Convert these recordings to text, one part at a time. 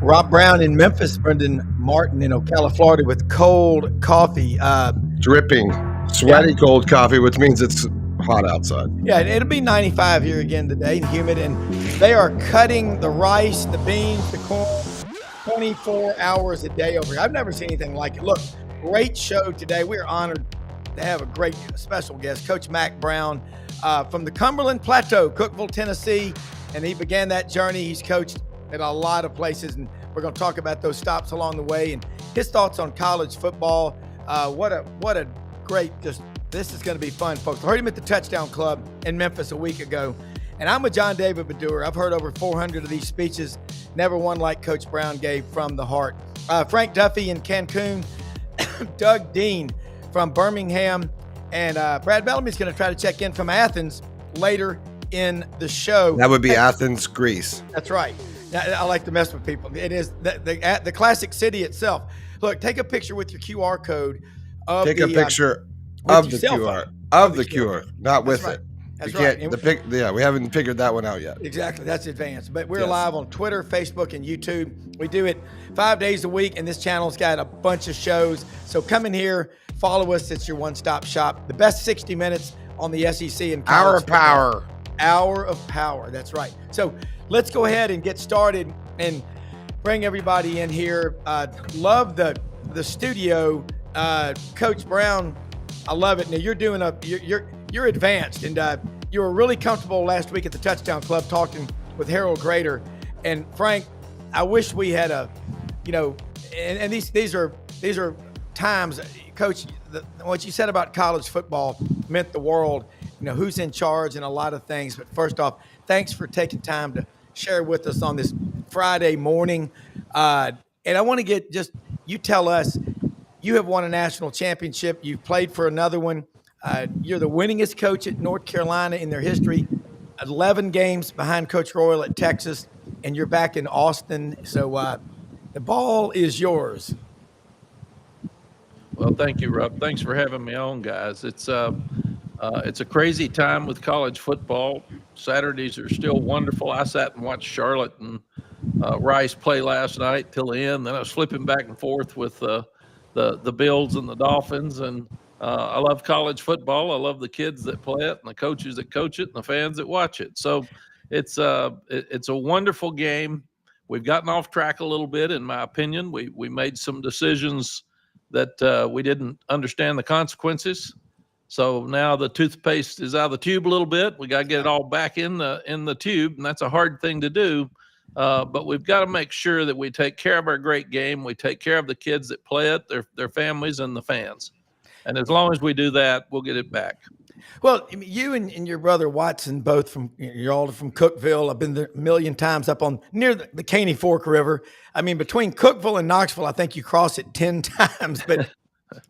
Rob Browne in Memphis, Brenden Martin in Ocala, Florida, with cold coffee. Dripping, sweaty cold coffee, which means it's hot outside. Yeah, it'll be 95 here again today and humid, and they are cutting the rice, the beans, the corn 24 hours a day over here. I've never seen anything like it. Look, great show today. We're honored to have a great special guest, Coach Mack Brown from the Cumberland Plateau, Cookeville, Tennessee, and he began that journey. He's coached at a lot of places, and we're going to talk about those stops along the way and his thoughts on college football. What a great, this is going to be fun, folks. I heard him at the Touchdown Club in Memphis a week ago, and I'm a John David Bedour. I've heard over 400 of these speeches, never one like Coach Brown gave from the heart. Frank Duffy in Cancun, Doug Dean from Birmingham, and Brad Bellamy's going to try to check in from Athens later in the show. That would be Athens, Greece. That's right. I like to mess with people. It is the classic city itself. Look, take a picture with your QR code. Take a picture of the QR. Of the QR, not with it. That's right. We haven't figured that one out yet. Exactly. That's advanced. But we're live on Twitter, Facebook, and YouTube. We do it 5 days a week, and this channel's got a bunch of shows. So come in here, follow us. It's your one-stop shop. The best 60 minutes on the SEC and college Hour of power. Hour of power. That's right. So let's go ahead and get started and bring everybody in here. Love the studio. Coach Brown, I love it. Now you're advanced, and you were really comfortable last week at the Touchdown Club talking with Harold Grader. And Frank, I wish we had and these are times, Coach, what you said about college football meant the world. Who's in charge and a lot of things. But first off, thanks for taking time to share with us on this Friday morning. And I want to you tell us, you have won a national championship. You've played for another one. You're the winningest coach at North Carolina in their history, 11 games behind Coach Royal at Texas, and you're back in Austin. So the ball is yours. Well, thank you, Rob. Thanks for having me on, guys. It's a crazy time with college football. Saturdays are still wonderful. I sat and watched Charlotte and Rice play last night till the end. Then I was flipping back and forth with the Bills and the Dolphins. And I love college football. I love the kids that play it and the coaches that coach it and the fans that watch it. So it's a wonderful game. We've gotten off track a little bit, in my opinion. We made some decisions that we didn't understand the consequences. So now the toothpaste is out of the tube a little bit. We got to get it all back in the tube, and that's a hard thing to do. But we've got to make sure that we take care of our great game. We take care of the kids that play it, their families, and the fans. And as long as we do that, we'll get it back. Well, you and your brother Watson, both you're all from Cookeville. I've been there a million times up on near the Caney Fork River. I mean, between Cookeville and Knoxville, I think you cross it 10 times. But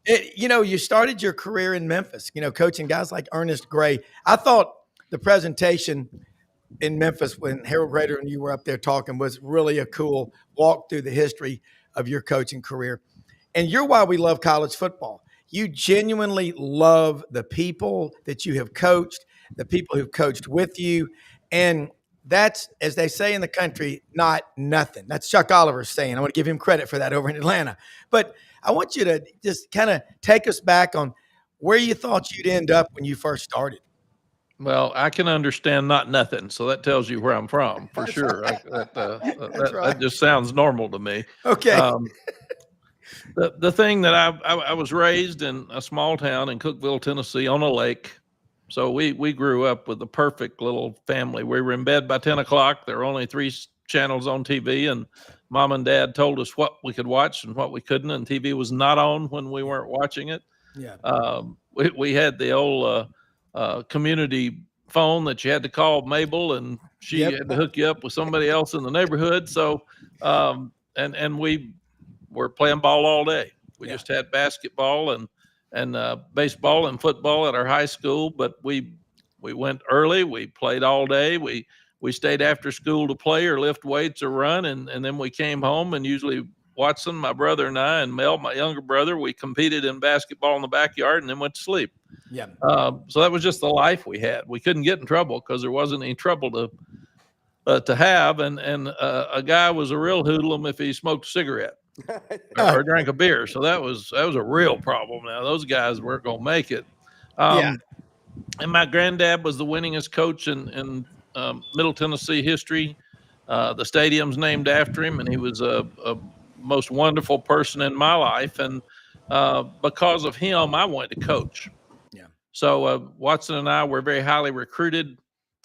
you started your career in Memphis, coaching guys like Ernest Gray. I thought the presentation in Memphis when Harold Grader and you were up there talking was really a cool walk through the history of your coaching career. And you're why we love college football. You genuinely love the people that you have coached, the people who've coached with you. And that's, as they say in the country, not nothing. That's Chuck Oliver's saying. I want to give him credit for that over in Atlanta. But I want you to just kind of take us back on where you thought you'd end up when you first started. Well, I can understand not nothing. So that tells you where I'm from, for sure. Right. That just sounds normal to me. Okay. The thing that I was raised in a small town in Cookeville, Tennessee, on a lake. So we grew up with a perfect little family. We were in bed by 10 o'clock. There were only 3 channels on TV, and Mom and Dad told us what we could watch and what we couldn't, and TV was not on when we weren't watching it. Yeah. We had the old community phone that you had to call Mabel, and she had to hook you up with somebody else in the neighborhood. So and we were playing ball all day. We just had basketball and baseball and football at our high school, but we went early. We played all day. We stayed after school to play or lift weights or run, and then we came home, and usually Watson, my brother, and I, and Mel, my younger brother, we competed in basketball in the backyard and then went to sleep. Yeah. So that was just the life we had. We couldn't get in trouble because there wasn't any trouble to have, and a guy was a real hoodlum if he smoked a cigarette or drank a beer. So that was a real problem. Now those guys weren't going to make it. And my granddad was the winningest coach in Middle Tennessee history. The stadium's named after him, and he was a most wonderful person in my life. And because of him, I wanted to coach. Yeah. So Watson and I were very highly recruited.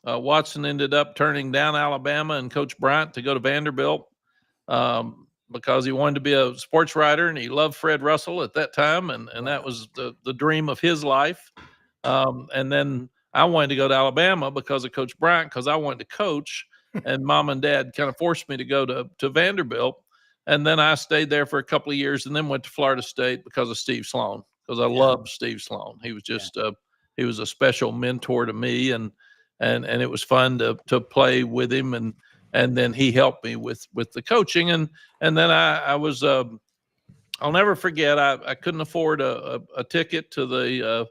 Watson ended up turning down Alabama and Coach Bryant to go to Vanderbilt because he wanted to be a sports writer, and he loved Fred Russell at that time, and that was the dream of his life. And then I wanted to go to Alabama because of Coach Bryant, because I wanted to coach, and Mom and Dad kind of forced me to go to Vanderbilt. And then I stayed there for a couple of years, and then went to Florida State because of Steve Sloan, because I loved Steve Sloan. He was just he was a special mentor to me, and it was fun to play with him, and then he helped me with the coaching, and then I was I'll never forget, I couldn't afford a ticket to the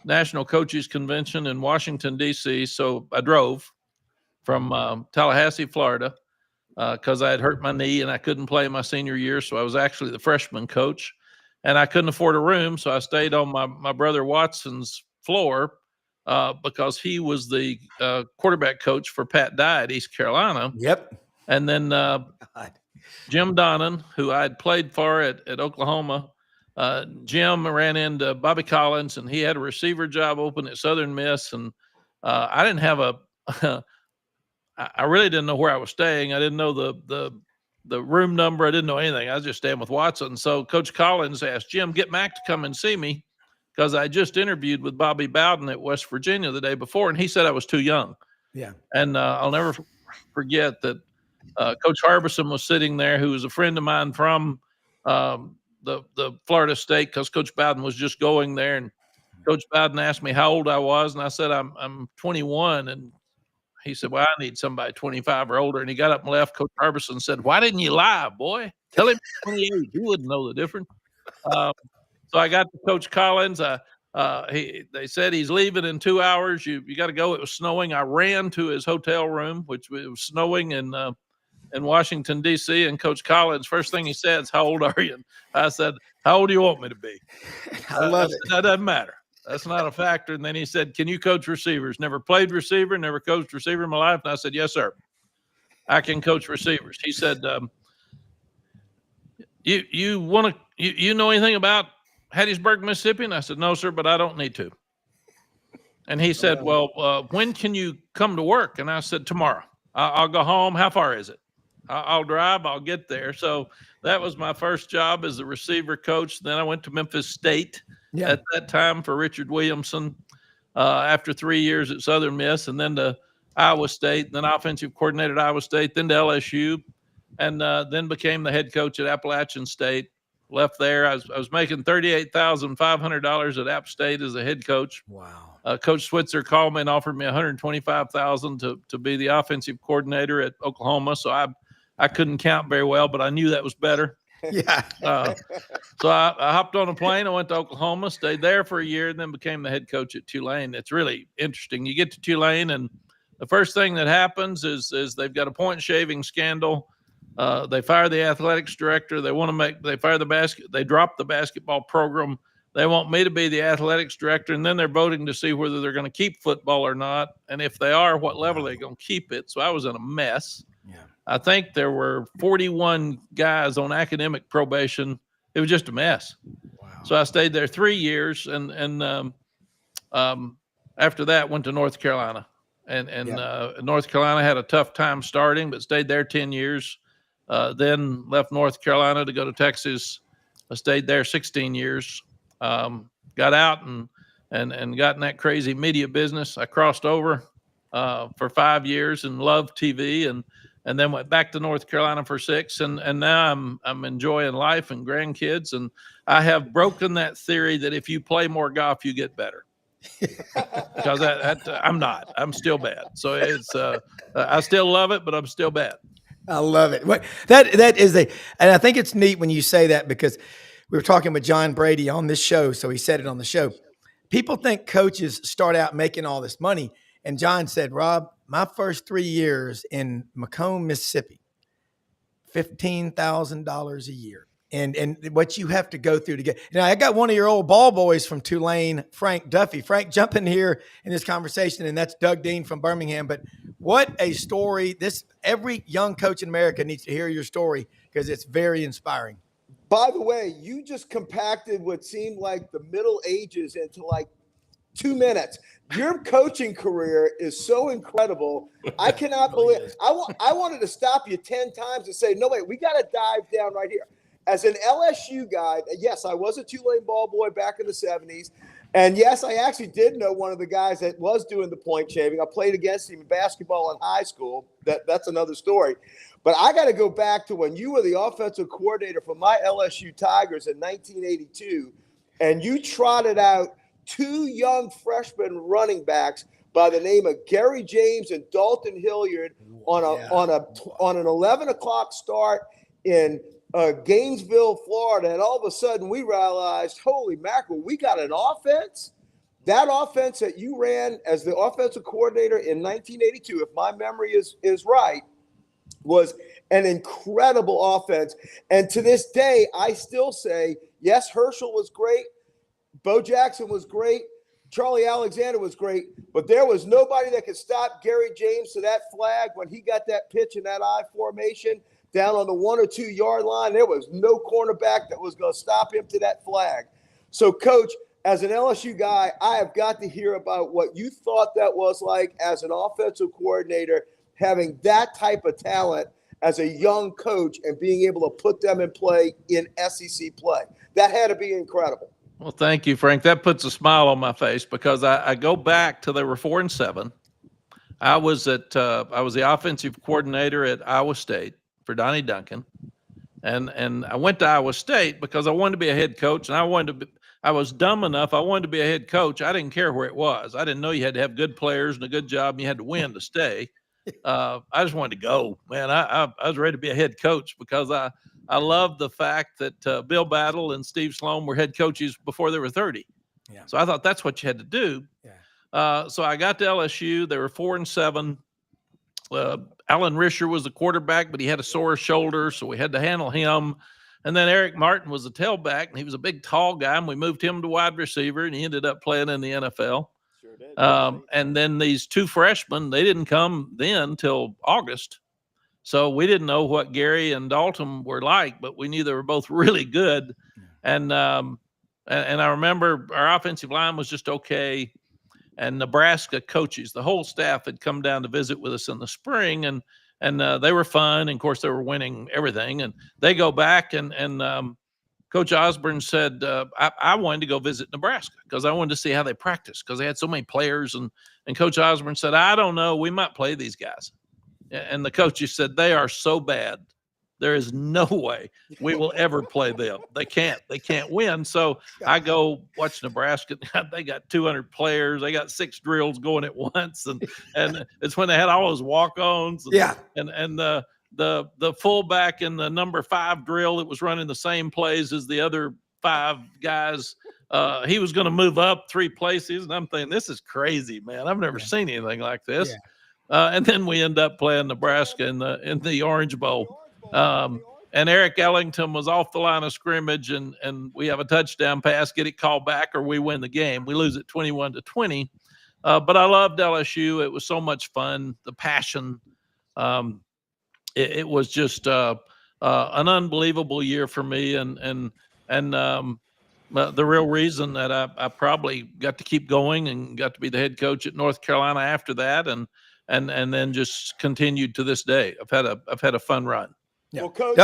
National Coaches Convention in Washington, D.C., so I drove from Tallahassee, Florida, because I had hurt my knee and I couldn't play my senior year, so I was actually the freshman coach, and I couldn't afford a room, so I stayed on my brother Watson's floor because he was the quarterback coach for Pat Dye at East Carolina. Yep. And then Jim Donnan, who I had played for at Oklahoma, Jim ran into Bobby Collins, and he had a receiver job open at Southern Miss. And I didn't have I really didn't know where I was staying. I didn't know the room number. I didn't know anything. I was just staying with Watson. So Coach Collins asked Jim, get Mack to come and see me, because I just interviewed with Bobby Bowden at West Virginia the day before, and he said I was too young. Yeah. And I'll never forget that Coach Harbison was sitting there, who was a friend of mine from the Florida State, because Coach Bowden was just going there. And Coach Bowden asked me how old I was, and I said, I'm 21. And he said, well, I need somebody 25 or older. And he got up and left. Coach Harbison said, why didn't you lie, boy? Tell him 28. He wouldn't know the difference. So I got to Coach Collins. They said he's leaving in 2 hours. You got to go. It was snowing. I ran to his hotel room, which was snowing in Washington, D.C. And Coach Collins, first thing he said is, how old are you? And I said, how old do you want me to be? I love it. That doesn't matter. That's not a factor. And then he said, can you coach receivers? Never played receiver, never coached receiver in my life. And I said, yes, sir. I can coach receivers. He said, you know anything about Hattiesburg, Mississippi? And I said, no, sir, but I don't need to. And he said, well, when can you come to work? And I said, tomorrow. I'll go home. How far is it? I'll drive. I'll get there. So that was my first job as a receiver coach. Then I went to Memphis State at that time for Richard Williamson after 3 years at Southern Miss, and then to Iowa State, then offensive coordinator at Iowa State, then to LSU, and then became the head coach at Appalachian State. Left there. I was making $38,500 at App State as a head coach. Wow. Coach Switzer called me and offered me $125,000 to be the offensive coordinator at Oklahoma. So I couldn't count very well, but I knew that was better. Yeah. So I hopped on a plane. I went to Oklahoma, stayed there for a year, and then became the head coach at Tulane. It's really interesting. You get to Tulane, and the first thing that happens is they've got a point shaving scandal. They fire the athletics director. They drop the basketball program. They want me to be the athletics director, and then they're voting to see whether they're going to keep football or not. And if they are, what level are they going to keep it? So I was in a mess. Yeah. I think there were 41 guys on academic probation. It was just a mess. Wow. So I stayed there 3 years, and after that went to North Carolina. And North Carolina had a tough time starting, but stayed there 10 years. Then left North Carolina to go to Texas. I stayed there 16 years. Got out and got in that crazy media business. I crossed over for 5 years and loved TV, and then went back to North Carolina for 6. And now I'm enjoying life and grandkids. And I have broken that theory that if you play more golf, you get better. Because I'm still bad. So it's I still love it, but I'm still bad. I love it. That is and I think it's neat when you say that, because we were talking with John Brady on this show. So he said it on the show. People think coaches start out making all this money. And John said, Rob, my first 3 years in Macomb, Mississippi, $15,000 a year. And what you have to go through to get. Now, I got one of your old ball boys from Tulane, Frank Duffy. Frank, jump in here in this conversation, and that's Doug Dean from Birmingham. But what a story. Every young coach in America needs to hear your story because it's very inspiring. By the way, you just compacted what seemed like the Middle Ages into like 2 minutes. Your coaching career is so incredible. I cannot believe it. I wanted to stop you 10 times and say, no, wait, we got to dive down right here. As an LSU guy, yes, I was a Tulane ball boy back in the 70s. And yes, I actually did know one of the guys that was doing the point shaving. I played against him in basketball in high school. That's another story. But I got to go back to when you were the offensive coordinator for my LSU Tigers in 1982, and you trotted out 2 young freshman running backs by the name of Gary James and Dalton Hilliard on an 11 o'clock start in Gainesville, Florida. And all of a sudden we realized, holy mackerel, we got an offense. That offense that you ran as the offensive coordinator in 1982, if my memory is right, was an incredible offense. And to this day, I still say, yes, Herschel was great. Bo Jackson was great. Charlie Alexander was great. But there was nobody that could stop Gary James to that flag when he got that pitch in that I formation down on the 1 or 2 yard line. There was no cornerback that was going to stop him to that flag. So, Coach, as an LSU guy, I have got to hear about what you thought that was like as an offensive coordinator, having that type of talent as a young coach and being able to put them in play in SEC play. That had to be incredible. Well, thank you, Frank. That puts a smile on my face because I go back to they were 4-7. I was the offensive coordinator at Iowa State for Donnie Duncan, and I went to Iowa State because I wanted to be a head coach, and I was dumb enough. I wanted to be a head coach. I didn't care where it was. I didn't know you had to have good players and a good job, and you had to win to stay. I just wanted to go, man. I was ready to be a head coach because I love the fact that Bill Battle and Steve Sloan were head coaches before they were 30. Yeah. So I thought that's what you had to do. Yeah. So I got to LSU. They were 4-7. Alan Risher was the quarterback, but he had a sore shoulder, so we had to handle him. And then Eric Martin was the tailback, and he was a big, tall guy, and we moved him to wide receiver, and he ended up playing in the NFL. Sure did. And then these 2 freshmen, they didn't come then till August. So we didn't know what Gary and Dalton were like, but we knew they were both really good. And I remember our offensive line was just okay. And Nebraska coaches, the whole staff had come down to visit with us in the spring, and they were fun. And of course, they were winning everything. And they go back, and Coach Osborne said, I wanted to go visit Nebraska because I wanted to see how they practice because they had so many players. And Coach Osborne said, I don't know, we might play these guys. And the coaches said, they are so bad. There is no way we will ever play them. They can't win. So I go watch Nebraska. They got 200 players. They got 6 drills going at once. And it's when they had all those walk-ons. And the fullback in the number 5 drill that was running the same plays as the other 5 guys, he was going to move up 3 places. And I'm thinking, this is crazy, man. I've never seen anything like this. Yeah. And then we end up playing Nebraska in the Orange Bowl. And Eric Ellington was off the line of scrimmage, and we have a touchdown pass, get it called back, or we win the game. We lose it 21-20. But I loved LSU. It was so much fun. The passion. It was just an unbelievable year for me, and the real reason that I probably got to keep going and got to be the head coach at North Carolina after that, and then just continued to this day. I've had a fun run. Yeah. Well, Coach,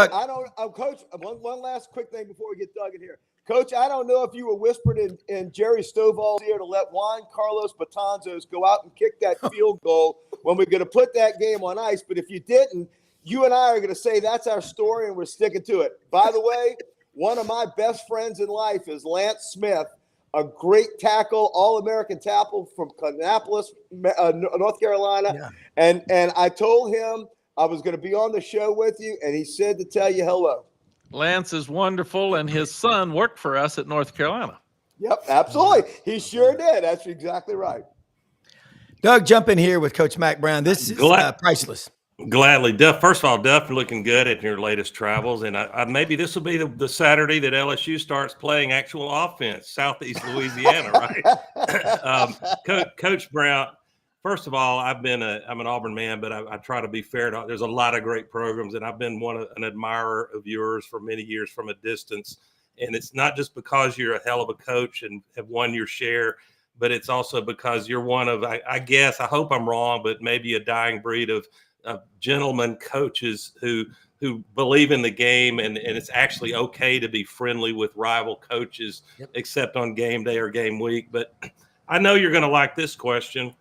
Coach, one last quick thing before we get Doug in here. Coach, I don't know if you were whispered in Jerry Stovall's ear to let Juan Carlos Betanzos go out and kick that field goal when we're going to put that game on ice. But if you didn't, you and I are going to say that's our story, and we're sticking to it. By the way, one of my best friends in life is Lance Smith, a great tackle, All-American tackle from Kannapolis, North Carolina. Yeah. And I told him I was going to be on the show with you, and he said to tell you hello. Lance is wonderful, and his son worked for us at North Carolina. Yep, absolutely. He sure did. That's exactly right. Doug, jump in here with Coach Mack Brown. This is priceless. Gladly. First of all, Duff, looking good at your latest travels. And I maybe this will be the Saturday that LSU starts playing actual offense, Southeast Louisiana, right? Coach Brown, first of all, I'm an Auburn man, but I try to be fair. There's a lot of great programs, and I've been an admirer of yours for many years from a distance. And it's not just because you're a hell of a coach and have won your share, but it's also because you're one of, I guess, I hope I'm wrong, but maybe a dying breed of gentlemen coaches who believe in the game, and it's actually okay to be friendly with rival coaches, except on game day or game week. But I know you're going to like this question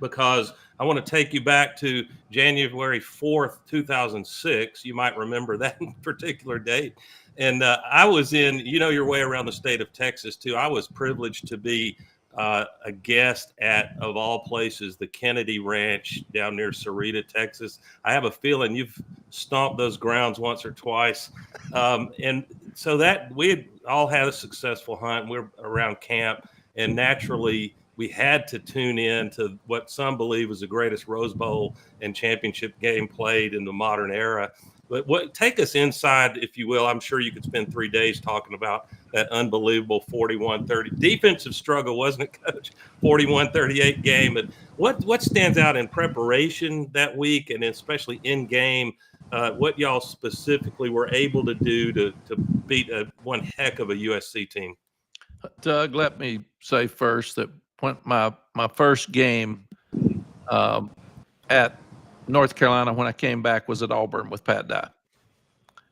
because I want to take you back to January 4th, 2006. You might remember that particular date. And I was in, your way around the state of Texas too. I was privileged to be a guest at, of all places, the Kennedy Ranch down near Sarita, Texas. I have a feeling you've stomped those grounds once or twice. And so that we had all had a successful hunt. We're around camp, and naturally we had to tune in to what some believe was the greatest Rose Bowl and championship game played in the modern era. But take us inside, if you will. I'm sure you could spend 3 days talking about that unbelievable 41-30 defensive struggle, wasn't it, Coach? 41-38 game. And what stands out in preparation that week, and especially in game, what y'all specifically were able to do to beat one heck of a USC team? Doug, let me say first that when my first game at North Carolina when I came back was at Auburn with Pat Dye.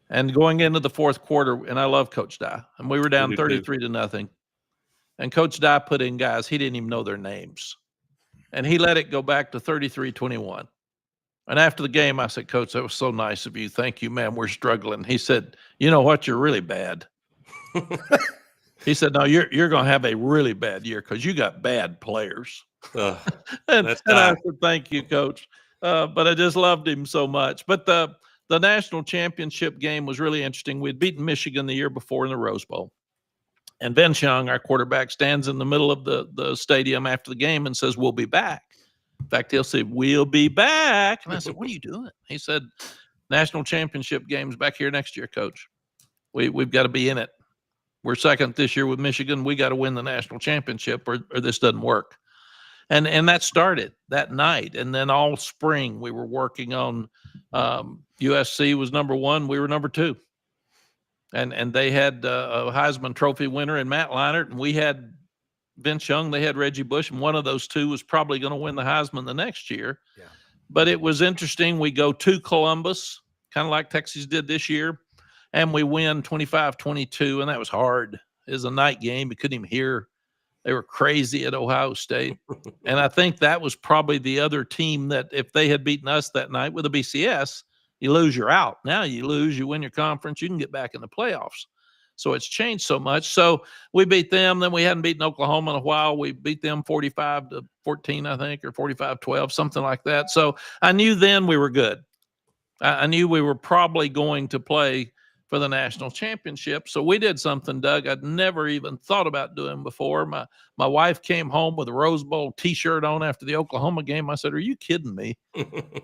And going into the fourth quarter, and I love Coach Dye, and we were down 33-0. And Coach Dye put in guys, he didn't even know their names. And he let it go back to 33-21. And after the game, I said, Coach, that was so nice of you. Thank you, man. We're struggling. He said, you know what? You're really bad. He said, no, you're going to have a really bad year because you got bad players. And I said, thank you, Coach. But I just loved him so much. But the national championship game was really interesting. We'd beaten Michigan the year before in the Rose Bowl. And Vince Young, our quarterback, stands in the middle of the stadium after the game and says, we'll be back. In fact, he'll say, we'll be back. And I said, what are you doing? He said, national championship game's back here next year, Coach. We've got to be in it. We're second this year with Michigan. We got to win the national championship or this doesn't work. And that started that night. And then all spring we were working on USC was number 1. We were number 2. And they had a Heisman Trophy winner in Matt Leinart, and we had Vince Young. They had Reggie Bush, and one of those two was probably going to win the Heisman the next year. Yeah. But it was interesting. We go to Columbus, kind of like Texas did this year, and we win 25-22, and that was hard. It was a night game. We couldn't even hear. They were crazy at Ohio State. And I think that was probably the other team that if they had beaten us that night with a BCS, you lose, you're out. Now you lose, you win your conference, you can get back in the playoffs. So it's changed so much. So we beat them. Then we hadn't beaten Oklahoma in a while. We beat them 45-14, I think, or 45-12, something like that. So I knew then we were good. I knew we were probably going to play for the national championship. So we did something, Doug, I'd never even thought about doing before. My wife came home with a Rose Bowl T-shirt on after the Oklahoma game. I said, are you kidding me?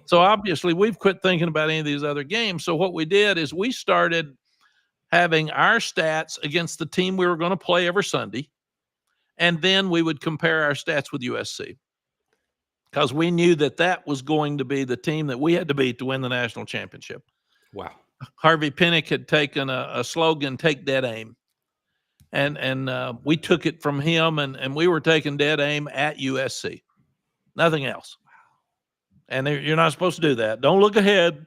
So obviously we've quit thinking about any of these other games. So what we did is we started having our stats against the team we were going to play every Sunday. And then we would compare our stats with USC because we knew that was going to be the team that we had to beat to win the national championship. Wow. Harvey Pinnick had taken a slogan, take dead aim. And we took it from him, and we were taking dead aim at USC. Nothing else. And you're not supposed to do that. Don't look ahead.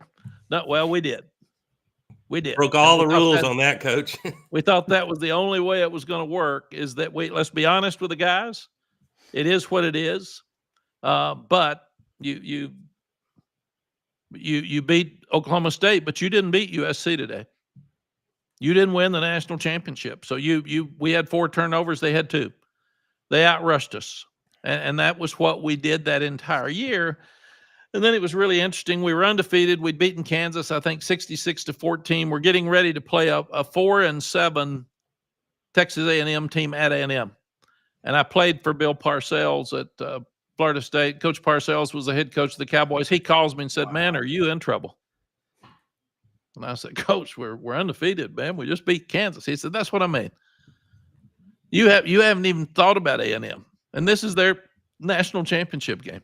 No, well, we did. We did. Broke all the rules on that, Coach. We thought that was the only way it was going to work, is that let's be honest with the guys. It is what it is. But you beat Oklahoma State, but you didn't beat USC today. You didn't win the national championship. So we had 4 turnovers. They had 2. They outrushed us. And that was what we did that entire year. And then it was really interesting. We were undefeated. We'd beaten Kansas, I think, 66-14. We're getting ready to play a 4-7 Texas A&M team at A&M. And I played for Bill Parcells at Florida State. Coach Parcells was the head coach of the Cowboys. He calls me and said, "Man, are you in trouble?" And I said, "Coach, we're undefeated, man. We just beat Kansas." He said, "That's what I mean. You haven't even thought about A&M, and this is their national championship game.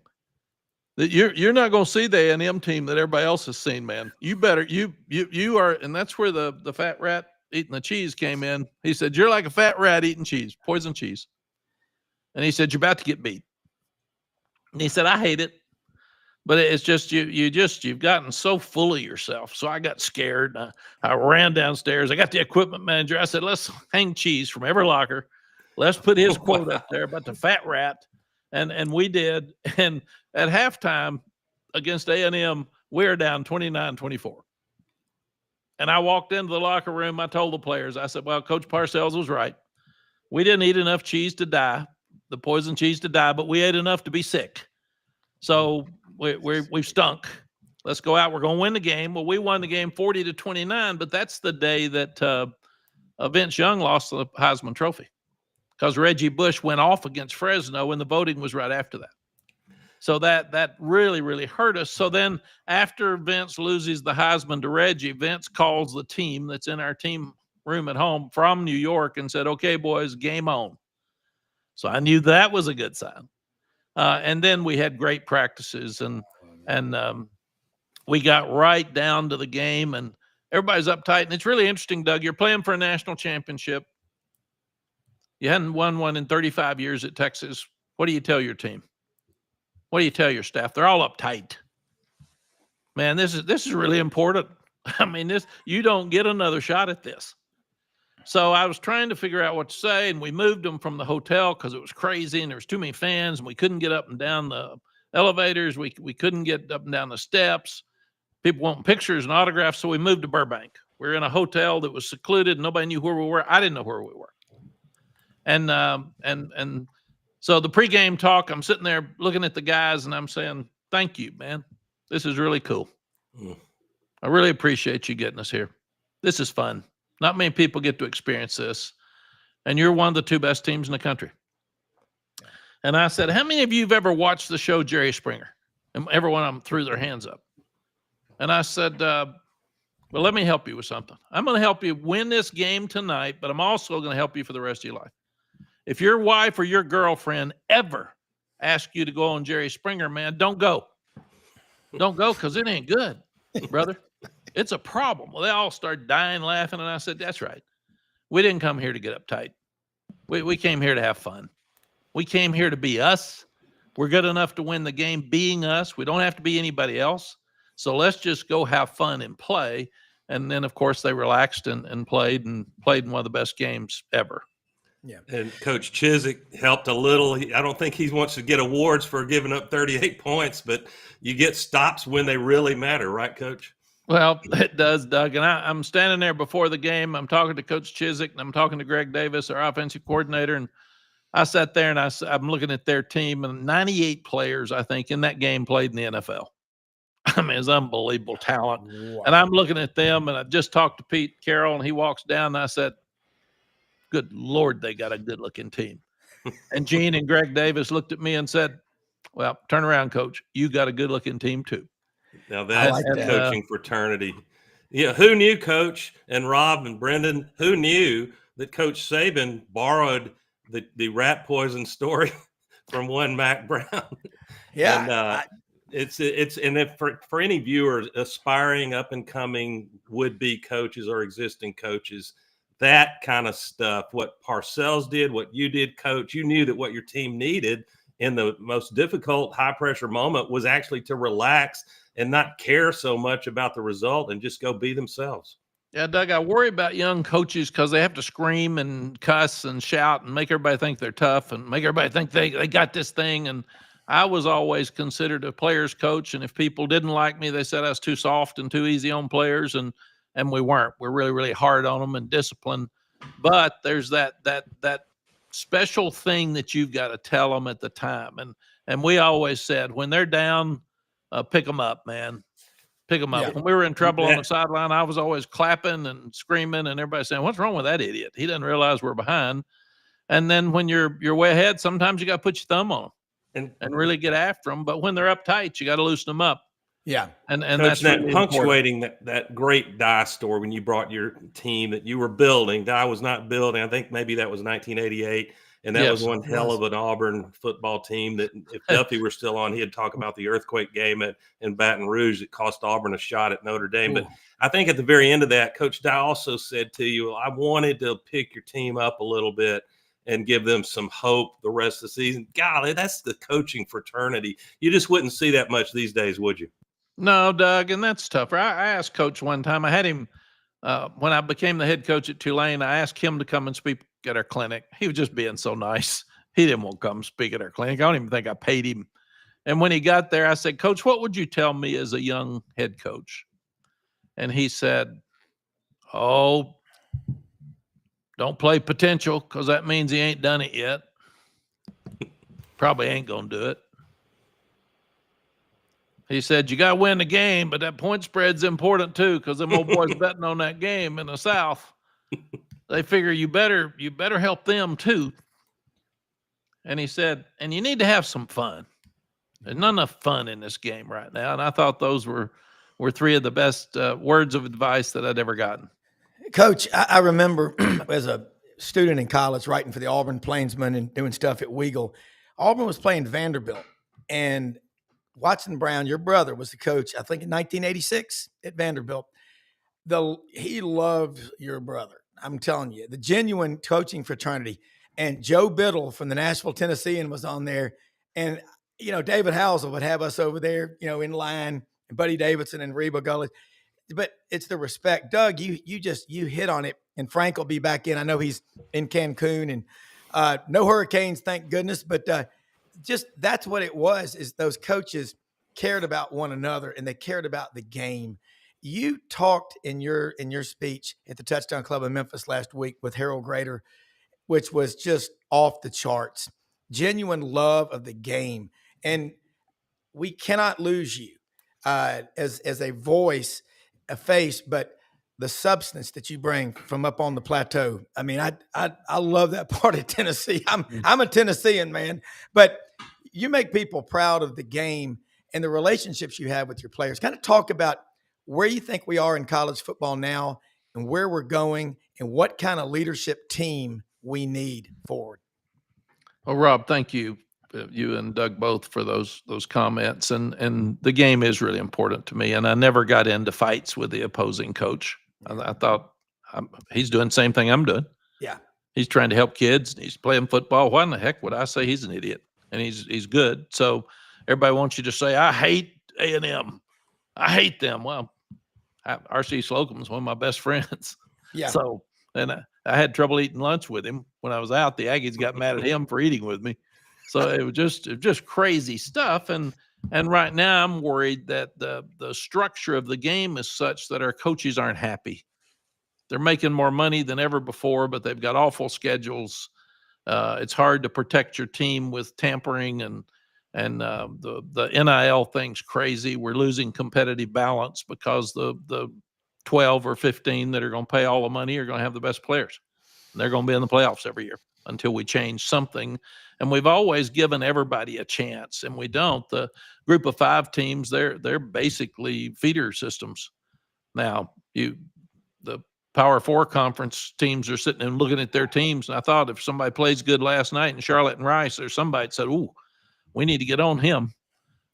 That you're not going to see the A&M team that everybody else has seen, man. You better you are." And that's where the fat rat eating the cheese came in. He said, "You're like a fat rat eating cheese, poison cheese." And he said, "You're about to get beat." And he said, "I hate it, but it's just you've gotten so full of yourself." So I got scared. I ran downstairs. I got the equipment manager. I said, "Let's hang cheese from every locker. Let's put his quote up there about the fat rat." And we did. And at halftime against A&M, we're down 29-24. And I walked into the locker room. I told the players, I said, "Well, Coach Parcells was right. We didn't eat enough cheese to die, the poison cheese to die, but we ate enough to be sick. So we've stunk. Let's go out. We're going to win the game." Well, we won the game 40-29, but that's the day that Vince Young lost the Heisman Trophy because Reggie Bush went off against Fresno, and the voting was right after that. So that really, really hurt us. So then after Vince loses the Heisman to Reggie, Vince calls the team that's in our team room at home from New York and said, "Okay, boys, game on." So I knew that was a good sign. And then we had great practices, and we got right down to the game, and everybody's uptight. And it's really interesting, Doug. You're playing for a national championship. You hadn't won one in 35 years at Texas. What do you tell your team? What do you tell your staff? They're all uptight. Man, this is really important. I mean, you don't get another shot at this. So I was trying to figure out what to say, and we moved them from the hotel because it was crazy and there was too many fans, and we couldn't get up and down the elevators. We couldn't get up and down the steps. People wanting pictures and autographs, so we moved to Burbank. We were in a hotel that was secluded. Nobody knew where we were. I didn't know where we were. And so the pregame talk, I'm sitting there looking at the guys, and I'm saying, "Thank you, man. This is really cool. I really appreciate you getting us here. This is fun. Not many people get to experience this. And you're one of the two best teams in the country." And I said, "How many of you have ever watched the show Jerry Springer?" And every one of them threw their hands up. And I said, "Well, let me help you with something. I'm going to help you win this game tonight, but I'm also going to help you for the rest of your life. If your wife or your girlfriend ever asks you to go on Jerry Springer, man, don't go. Don't go, because it ain't good, brother. It's a problem." Well, they all started dying laughing, and I said, "That's right. We didn't come here to get uptight. We came here to have fun. We came here to be us. We're good enough to win the game being us. We don't have to be anybody else. So let's just go have fun and play." And then, of course, they relaxed and played in one of the best games ever. Yeah. And Coach Chizik helped a little. I don't think he wants to get awards for giving up 38 points, but you get stops when they really matter, right, Coach? Well, it does, Doug. And I'm standing there before the game. I'm talking to Coach Chizik, and I'm talking to Greg Davis, our offensive coordinator. And I sat there, and I'm looking at their team, and 98 players, I think, in that game played in the NFL. I mean, it's unbelievable talent. Wow. And I'm looking at them, and I just talked to Pete Carroll, and he walks down, and I said, "Good Lord, they got a good-looking team." And Gene and Greg Davis looked at me and said, "Well, turn around, Coach. You got a good-looking team, too." Now, that's the coaching fraternity. Yeah, who knew, Coach, and Rob and Brenden, who knew that Coach Saban borrowed the rat poison story from one Mack Brown? Yeah. And it's if for any viewers aspiring up and coming would-be coaches or existing coaches, that kind of stuff, what Parcells did, what you did, Coach, you knew that what your team needed in the most difficult, high-pressure moment was actually to relax and not care so much about the result and just go be themselves. Yeah, Doug, I worry about young coaches because they have to scream and cuss and shout and make everybody think they're tough and make everybody think they got this thing. And I was always considered a player's coach, and if people didn't like me, they said I was too soft and too easy on players, and we weren't. We're really, really hard on them and disciplined. But there's that special thing that you've got to tell them at the time. And we always said, when they're down, pick them up, man. Pick them up. Yeah. When we were in trouble on the sideline, I was always clapping and screaming, and everybody saying, "What's wrong with that idiot? He doesn't realize we're behind." And then when you're way ahead, sometimes you got to put your thumb on them. and really get after them. But when they're uptight, you got to loosen them up. Yeah. And Coach, that's that really punctuating that great die story when you brought your team that you were building. Die was not building. I think maybe that was 1988. And that was one hell of an Auburn football team that if Duffy were still on, he'd talk about the earthquake game in Baton Rouge that cost Auburn a shot at Notre Dame. Ooh. But I think at the very end of that, Coach Dye also said to you, I wanted to pick your team up a little bit and give them some hope the rest of the season. Golly, that's the coaching fraternity. You just wouldn't see that much these days, would you? No, Doug, and that's tougher. I asked Coach one time. I had him when I became the head coach at Tulane. I asked him to come and speak at our clinic. He was just being so nice. He didn't want to come speak at our clinic. I don't even think I paid him. And when he got there, I said, Coach, what would you tell me as a young head coach? And he said, oh, don't play potential because that means he ain't done it yet. Probably ain't going to do it. He said, you got to win the game, but that point spread's important too because them old boys betting on that game in the South. They figure you better help them too. And he said, and you need to have some fun. There's not enough fun in this game right now. And I thought those were three of the best words of advice that I'd ever gotten. Coach, I remember as a student in college writing for the Auburn Plainsman and doing stuff at Weagle. Auburn was playing Vanderbilt. And Watson Brown, your brother, was the coach, I think in 1986 at Vanderbilt. He loved your brother. I'm telling you, the genuine coaching fraternity. And Joe Biddle from the Nashville Tennessean was on there. And, David Housel would have us over there, in line, and Buddy Davidson and Reba Gullis. But it's the respect. Doug, you hit on it. And Frank will be back in. I know he's in Cancun and no hurricanes, thank goodness. But just that's what it was, is those coaches cared about one another and they cared about the game. You talked in your speech at the Touchdown Club in Memphis last week with Harold Grader, which was just off the charts. Genuine love of the game. And we cannot lose you as a voice, a face, but the substance that you bring from up on the plateau. I mean, I love that part of Tennessee. I'm a Tennessean, man. But you make people proud of the game and the relationships you have with your players. Kind of talk about where you think we are in college football now and where we're going and what kind of leadership team we need forward. Well, Rob, thank you. You and Doug both for those comments. And the game is really important to me. And I never got into fights with the opposing coach. I thought he's doing the same thing I'm doing. Yeah. He's trying to help kids. He's playing football. Why in the heck would I say he's an idiot? And he's good. So everybody wants you to say, I hate A&M. I hate them. Well, R.C. Slocum's one of my best friends. Yeah. So, and I had trouble eating lunch with him when I was out. The Aggies got mad at him for eating with me. So it was just crazy stuff. And right now I'm worried that the structure of the game is such that our coaches aren't happy. They're making more money than ever before, but they've got awful schedules. It's hard to protect your team with tampering and the NIL thing's crazy. We're losing competitive balance because the 12 or 15 that are going to pay all the money are going to have the best players. And they're going to be in the playoffs every year until we change something. And we've always given everybody a chance, and we don't. The group of 5 teams, they're basically feeder systems. Now, the Power 4 conference teams are sitting and looking at their teams, and I thought if somebody plays good last night in Charlotte and Rice, or somebody said, ooh, we need to get on him.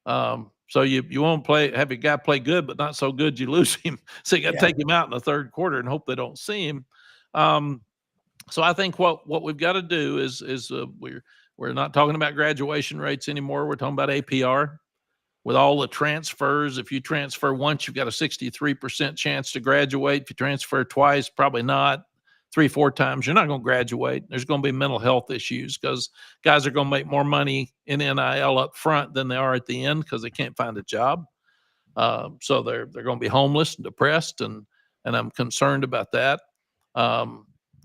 So you won't have a guy play good, but not so good you lose him. So you got to take him out in the third quarter and hope they don't see him. So I think what we've got to do is we're not talking about graduation rates anymore. We're talking about APR. With all the transfers, if you transfer once, you've got a 63% chance to graduate. If you transfer twice, probably not. 3-4 times, you're not going to graduate. There's going to be mental health issues because guys are going to make more money in NIL up front than they are at the end because they can't find a job. So they're going to be homeless and depressed, and I'm concerned about that.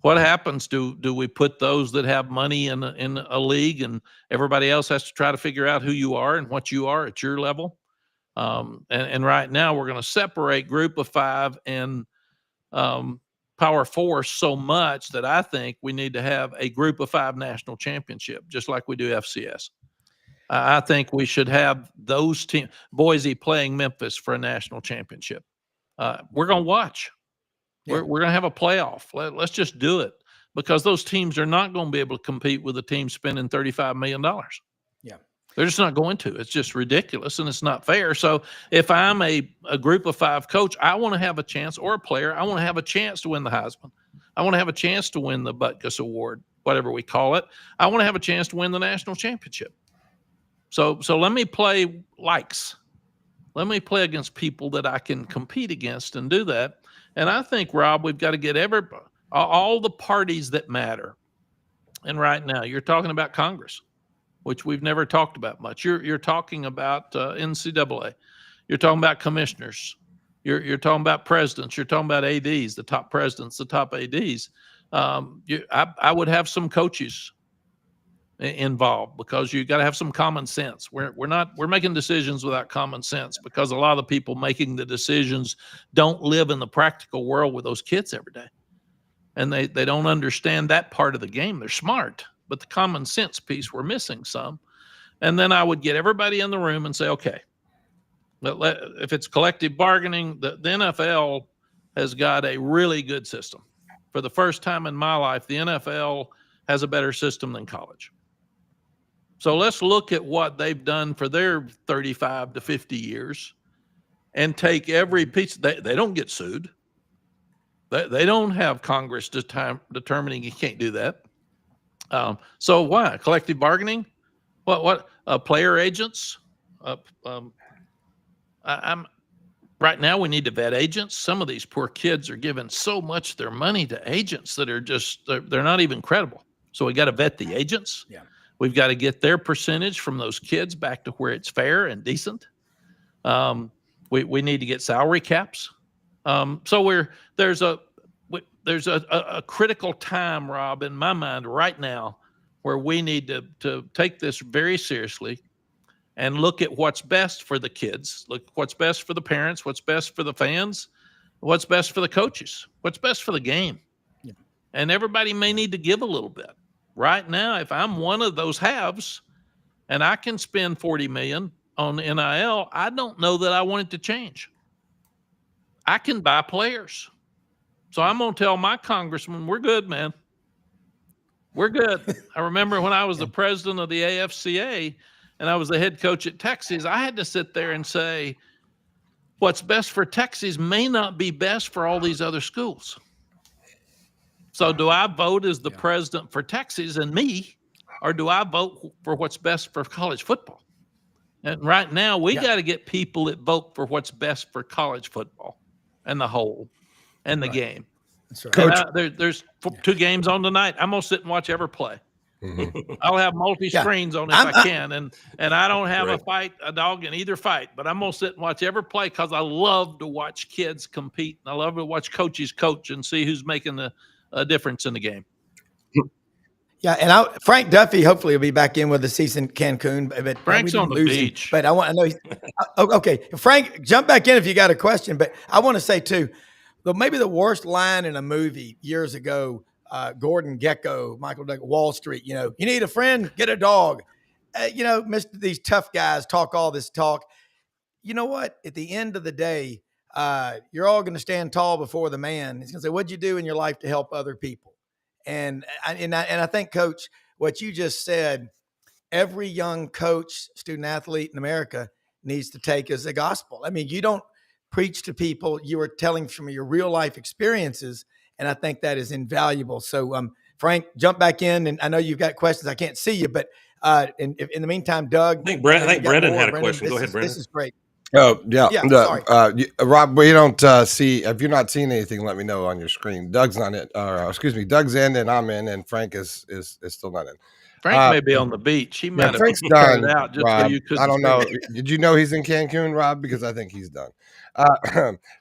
What happens? Do we put those that have money in a league, and everybody else has to try to figure out who you are and what you are at your level? And right now we're going to separate group of 5 and Power 4 so much that I think we need to have a group of 5 national championship, just like we do FCS. I think we should have those teams. Boise playing Memphis for a national championship. We're going to watch. Yeah. We're going to have a playoff. Let's just do it, because those teams are not going to be able to compete with a team spending $35 million. Yeah. They're just not going to. It's just ridiculous, and it's not fair. So if I'm a group of 5 coach, I want to have a chance, or a player, I want to have a chance to win the Heisman. I want to have a chance to win the Butkus Award, whatever we call it. I want to have a chance to win the national championship. So let me play likes. Let me play against people that I can compete against and do that. And I think, Rob, we've got to get all the parties that matter. And right now, you're talking about Congress, which we've never talked about much. You're talking about NCAA. You're talking about commissioners. You're talking about presidents. You're talking about ADs, the top presidents, the top ADs. I would have some coaches involved, because you got to have some common sense. We're making decisions without common sense, because a lot of the people making the decisions don't live in the practical world with those kids every day, and they don't understand that part of the game. They're smart, but the common sense piece we're missing some. And then I would get everybody in the room and say, okay, if it's collective bargaining, the NFL has got a really good system. For the first time in my life, the NFL has a better system than college. So let's look at what they've done for their 35 to 50 years and take every piece. They don't get sued. They don't have Congress determining you can't do that. So why? Collective bargaining? What? Player agents? Right now we need to vet agents. Some of these poor kids are giving so much of their money to agents that are just, they're not even credible. So we got to vet the agents. Yeah. We've got to get their percentage from those kids back to where it's fair and decent. We need to get salary caps. So there's a critical time, Rob, in my mind right now, where we need to take this very seriously and look at what's best for the kids, look what's best for the parents, what's best for the fans, what's best for the coaches, what's best for the game. Yeah. And everybody may need to give a little bit. Right now, if I'm one of those halves and I can spend $40 million on NIL, I don't know that I want it to change. I can buy players. So I'm going to tell my congressman, we're good, man. We're good. I remember when I was the president of the AFCA and I was the head coach at Texas, I had to sit there and say, what's best for Texas may not be best for all these other schools. So do I vote as the president for Texas and me, or do I vote for what's best for college football? And right now we got to get people that vote for what's best for college football and the whole and the game. That's right. Coach, there's 2 games on tonight. I'm going to sit and watch every play. Mm-hmm. I'll have multi-screens on if I can. And I don't have a dog in either fight, but I'm going to sit and watch every play, because I love to watch kids compete. And I love to watch coaches coach and see who's making a difference in the game. Yeah, and Frank Duffy hopefully will be back in with the season Cancun. But Frank's on the beach. But I know he's okay. Frank, jump back in if you got a question. But I want to say too, maybe the worst line in a movie years ago, Gordon Gekko, Michael Douglas, Wall Street. You need a friend, get a dog. These tough guys talk all this talk. You know what? At the end of the day, you're all going to stand tall before the man. He's going to say, "What'd you do in your life to help other people?" And I think, Coach, what you just said, every young coach, student athlete in America needs to take as a gospel. I mean, you don't preach to people; you are telling from your real life experiences, and I think that is invaluable. So, Frank, jump back in, and I know you've got questions. I can't see you, but in the meantime, Doug, I think Brenden had a question. Go ahead, Brenden. This is great. Oh, yeah. Sorry. Rob, we don't see, if you're not seeing anything, let me know on your screen. Doug's not in, Doug's in and I'm in, and Frank is still not in. Frank may be on the beach. He might have Frank's done, out just Rob, so you couldn't. I don't know. Did you know he's in Cancun, Rob? Because I think he's done.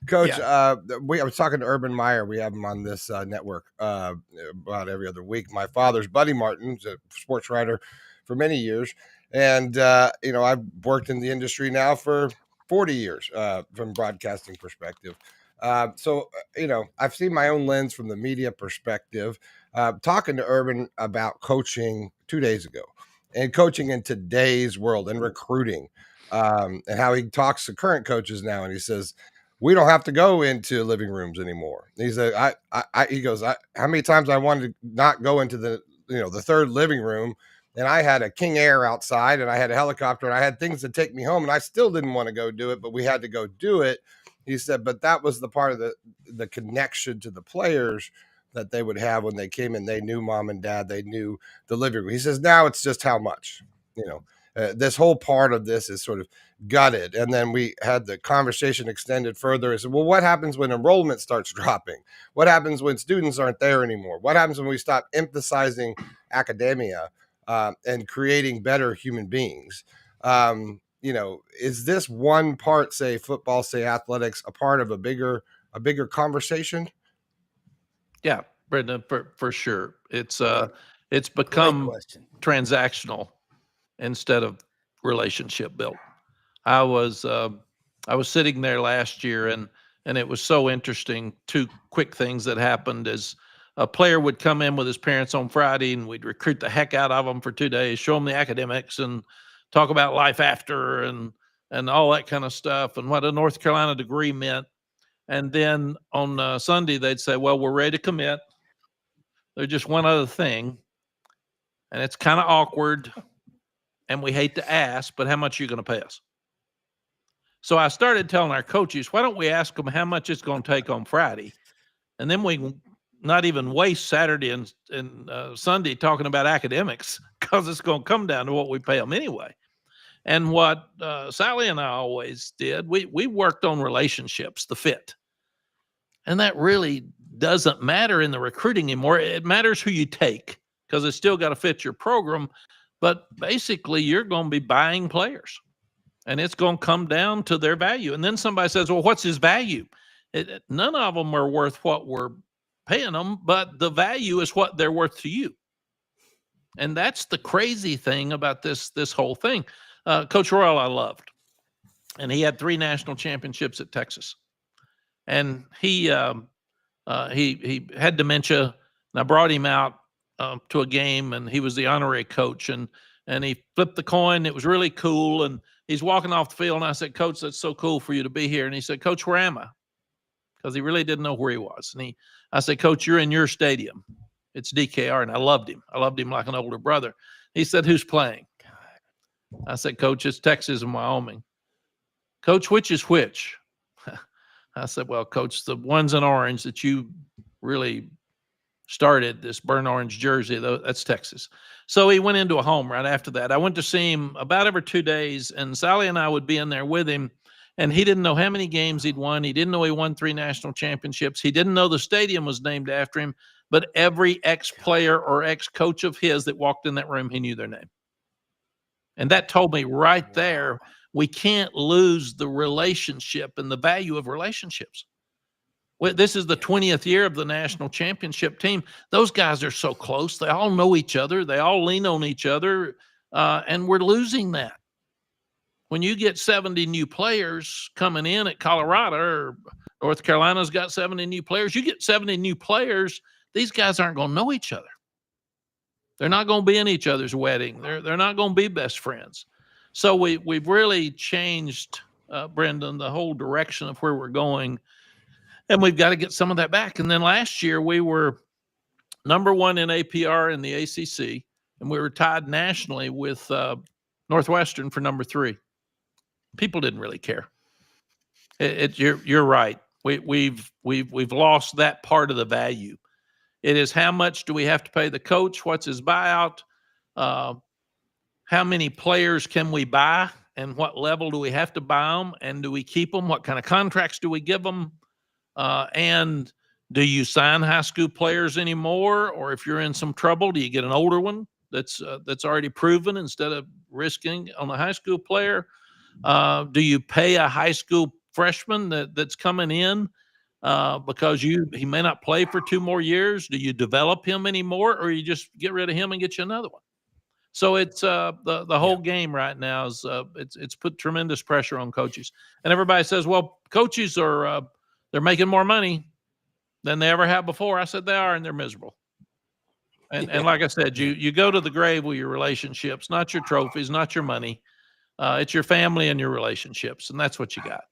Coach, I was talking to Urban Meyer. We have him on this network about every other week. My father's buddy Martin's a sports writer for many years. And, I've worked in the industry now for 40 years from broadcasting perspective. So, I've seen my own lens from the media perspective, talking to Urban about coaching 2 days ago. and coaching in today's world and recruiting, and how he talks to current coaches now. And he says, we don't have to go into living rooms anymore. He said, he goes, how many times I wanted to not go into the third living room, and I had a King Air outside, and I had a helicopter, and I had things to take me home, and I still didn't want to go do it, but we had to go do it. He said, but that was the part of the connection to the players that they would have when they came in. They knew mom and dad, they knew the living room. He says, now it's just how much, this whole part of this is sort of gutted. And then we had the conversation extended further. I said, well, what happens when enrollment starts dropping? What happens when students aren't there anymore? What happens when we stop emphasizing academia and creating better human beings? Is this one part, say football, say athletics, a part of a bigger conversation? Yeah, Brenden, for sure. It's become transactional instead of relationship built. I was sitting there last year, and it was so interesting. Two quick things that happened is a player would come in with his parents on Friday, and we'd recruit the heck out of them for 2 days, show them the academics, and talk about life after and all that kind of stuff, and what a North Carolina degree meant. And then on Sunday, they'd say, well, we're ready to commit. There's just one other thing, and it's kind of awkward, and we hate to ask, but how much are you going to pay us? So I started telling our coaches, why don't we ask them how much it's going to take on Friday? And then we can not even waste Saturday and Sunday talking about academics, because it's going to come down to what we pay them anyway. And what Sally and I always did, we worked on relationships, the fit. And that really doesn't matter in the recruiting anymore. It matters who you take, because it's still got to fit your program. But basically, you're going to be buying players, and it's going to come down to their value. And then somebody says, well, what's his value? None of them are worth what we're paying them, but the value is what they're worth to you. And that's the crazy thing about this whole thing. Coach Royal, I loved, and he had 3 national championships at Texas. And he had dementia, and I brought him out to a game, and he was the honorary coach, and he flipped the coin. It was really cool. And he's walking off the field, and I said, Coach, that's so cool for you to be here. And he said, Coach, where am I? Because he really didn't know where he was. And I said, Coach, you're in your stadium. It's DKR. And I loved him. I loved him like an older brother. He said, who's playing? I said, Coach, it's Texas and Wyoming. Coach, which is which? I said, well, Coach, the ones in orange that you really started, this burnt orange jersey, that's Texas. So he went into a home right after that. I went to see him about every 2 days, and Sally and I would be in there with him, and he didn't know how many games he'd won. He didn't know he won 3 national championships. He didn't know the stadium was named after him, but every ex-player or ex-coach of his that walked in that room, he knew their name. And that told me right there, we can't lose the relationship and the value of relationships. This is the 20th year of the national championship team. Those guys are so close. They all know each other. They all lean on each other, and we're losing that. When you get 70 new players coming in at Colorado, or North Carolina's got 70 new players, you get 70 new players, these guys aren't going to know each other. They're not going to be in each other's wedding. They're not going to be best friends. So we've really changed, Brenden, the whole direction of where we're going, and we've got to get some of that back. And then last year we were #1 in APR in the ACC, and we were tied nationally with Northwestern for #3. People didn't really care. You're right. We've lost that part of the value. It is how much do we have to pay the coach? What's his buyout? How many players can we buy, and what level do we have to buy them, and do we keep them? What kind of contracts do we give them? And do you sign high school players anymore? Or if you're in some trouble, do you get an older one that's already proven instead of risking on a high school player? Do you pay a high school freshman that's coming in because he may not play for 2 more years? Do you develop him anymore, or you just get rid of him and get you another one? So it's the whole game right now is it's put tremendous pressure on coaches, and everybody says, well, coaches are they're making more money than they ever have before. I said they are, and they're miserable. And like I said, you go to the grave with your relationships, not your trophies, not your money. It's your family and your relationships, and that's what you got.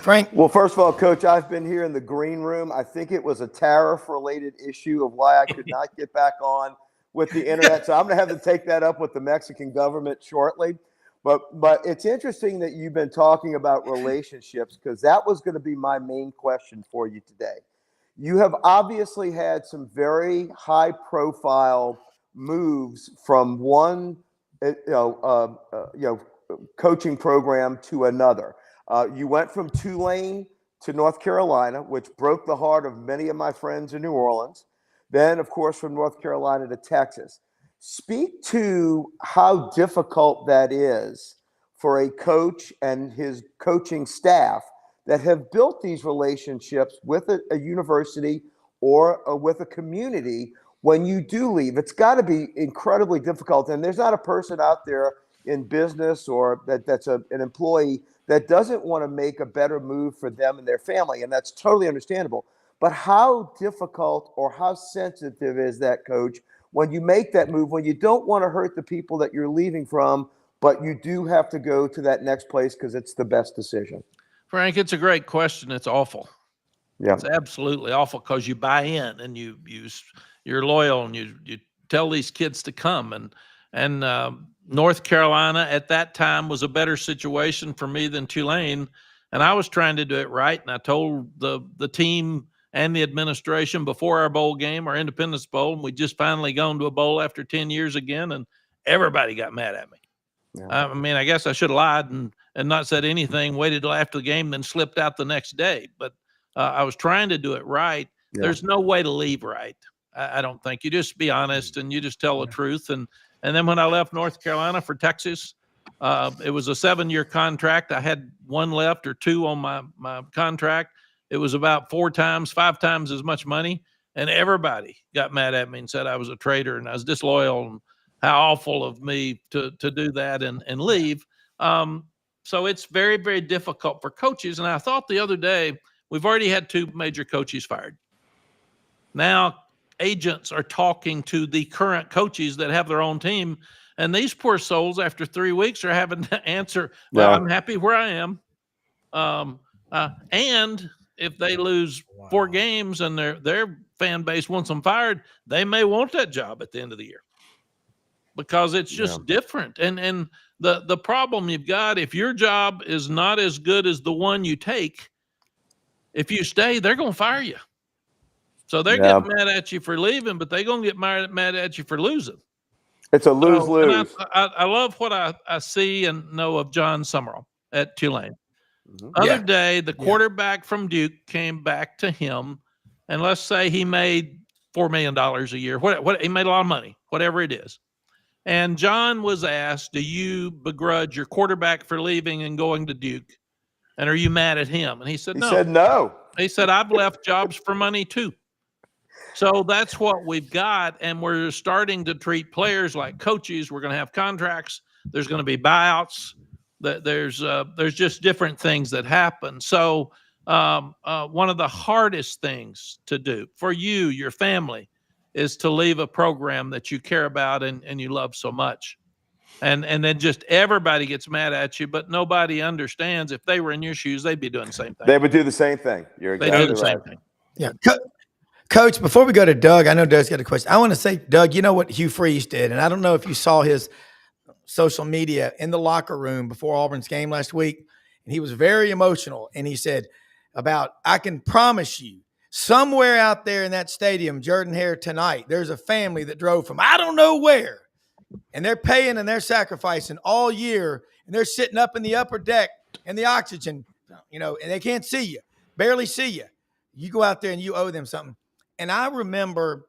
Frank? Well, first of all, Coach, I've been here in the green room. I think it was a tariff-related issue of why I could not get back on with the internet. So I'm going to have to take that up with the Mexican government shortly. But it's interesting that you've been talking about relationships, because that was going to be my main question for you today. You have obviously had some very high-profile moves from one, coaching program to another. You went from Tulane to North Carolina, which broke the heart of many of my friends in New Orleans. Then, of course, from North Carolina to Texas. Speak to how difficult that is for a coach and his coaching staff that have built these relationships with a university or with a community when you do leave. It's got to be incredibly difficult. And there's not a person out there in business or that's an employee that doesn't want to make a better move for them and their family. And that's totally understandable. But how difficult or how sensitive is that, Coach, when you make that move, when you don't want to hurt the people that you're leaving from, but you do have to go to that next place because it's the best decision? Frank, it's a great question. It's awful. Yeah. It's absolutely awful, because you buy in and you're loyal, and you tell these kids to come. And North Carolina at that time was a better situation for me than Tulane, and I was trying to do it right. And I told the team and the administration before our bowl game, our Independence Bowl, and we just finally gone to a bowl after 10 years again, and everybody got mad at me. Yeah. I mean, I guess I should have lied and not said anything, waited till after the game, then slipped out the next day. But I was trying to do it right. Yeah. There's no way to leave right. I don't think. You just be honest and you just tell the truth. And then when I left North Carolina for Texas, it was a 7-year contract. I had one left or two on my contract. It was about 5 times as much money. And everybody got mad at me and said I was a traitor and I was disloyal and how awful of me to do that and leave. So it's very, very difficult for coaches. And I thought the other day, we've already had 2 major coaches fired. Now agents are talking to the current coaches that have their own team. And these poor souls, after 3 weeks, are having to answer, well, I'm happy where I am. And if they lose 4 games and their fan base wants them fired, they may want that job at the end of the year, because it's just different. And the problem you've got, if your job is not as good as the one you take, if you stay, they're going to fire you. So they're getting mad at you for leaving, but they're going to get mad at you for losing. It's a lose-lose. I love what I see and know of John Summerall at Tulane. Other day, the quarterback from Duke came back to him, and let's say he made $4 million a year. What he made a lot of money, whatever it is. And John was asked, do you begrudge your quarterback for leaving and going to Duke? And are you mad at him? And he said, no. He said, no. He said, I've left jobs for money too. So that's what we've got. And we're starting to treat players like coaches. We're going to have contracts. There's going to be buyouts. There's just different things that happen. So one of the hardest things to do for you, your family, is to leave a program that you care about and you love so much. And then just everybody gets mad at you, but nobody understands. If they were in your shoes, they'd be doing the same thing. They would do the same thing. You're exactly right. They do the same thing. Yeah. Coach, before we go to Doug, I know Doug's got a question. I want to say, Doug, you know what Hugh Freeze did, and I don't know if you saw his social media in the locker room before Auburn's game last week, and he was very emotional, and he said I can promise you, somewhere out there in that stadium, Jordan-Hare tonight, there's a family that drove from I don't know where, and they're paying and they're sacrificing all year, and they're sitting up in the upper deck in the oxygen, and they can't see you, barely see you. You go out there and you owe them something. And I remember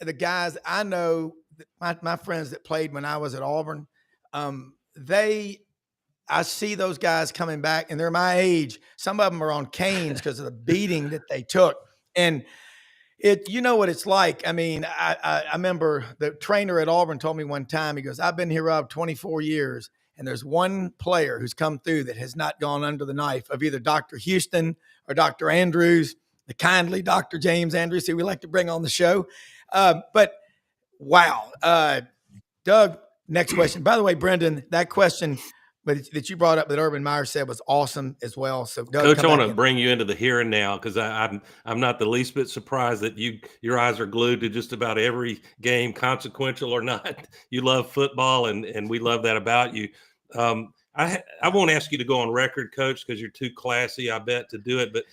the guys I know, my friends that played when I was at Auburn, I see those guys coming back, and they're my age. Some of them are on canes because of the beating that they took. And you know what it's like. I mean, I remember the trainer at Auburn told me one time, he goes, I've been here, Rob, 24 years, and there's one player who's come through that has not gone under the knife of either Dr. Houston or Dr. Andrews. the kindly Dr. James Andrews, who we like to bring on the show. But wow, Doug, next question. By the way, Brenden, that question that you brought up that Urban Meyer said was awesome as well. So, Doug, Coach, I want to bring you into the here and now because I'm not the least bit surprised that your eyes are glued to just about every game, consequential or not. You love football, and we love that about you. I won't ask you to go on record, Coach, because you're too classy, I bet, to do it. But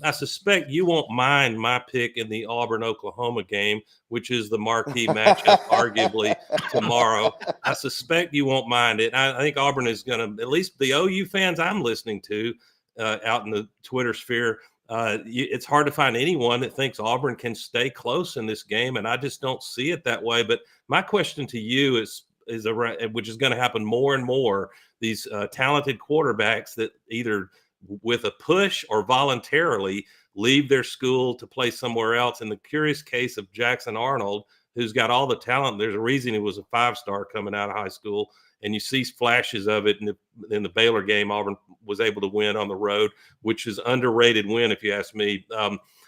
I suspect you won't mind my pick in the Auburn-Oklahoma game, which is the marquee matchup, arguably, tomorrow. I suspect you won't mind it. I think Auburn is going to, at least the OU fans I'm listening to out in the Twitter sphere, it's hard to find anyone that thinks Auburn can stay close in this game, and I just don't see it that way. But my question to you is which is going to happen more and more, these talented quarterbacks that either – with a push or voluntarily leave their school to play somewhere else. In the curious case of Jackson Arnold, who's got all the talent, there's a reason he was a 5-star coming out of high school, and you see flashes of it in the Baylor game. Auburn was able to win on the road, which is underrated win, if you ask me.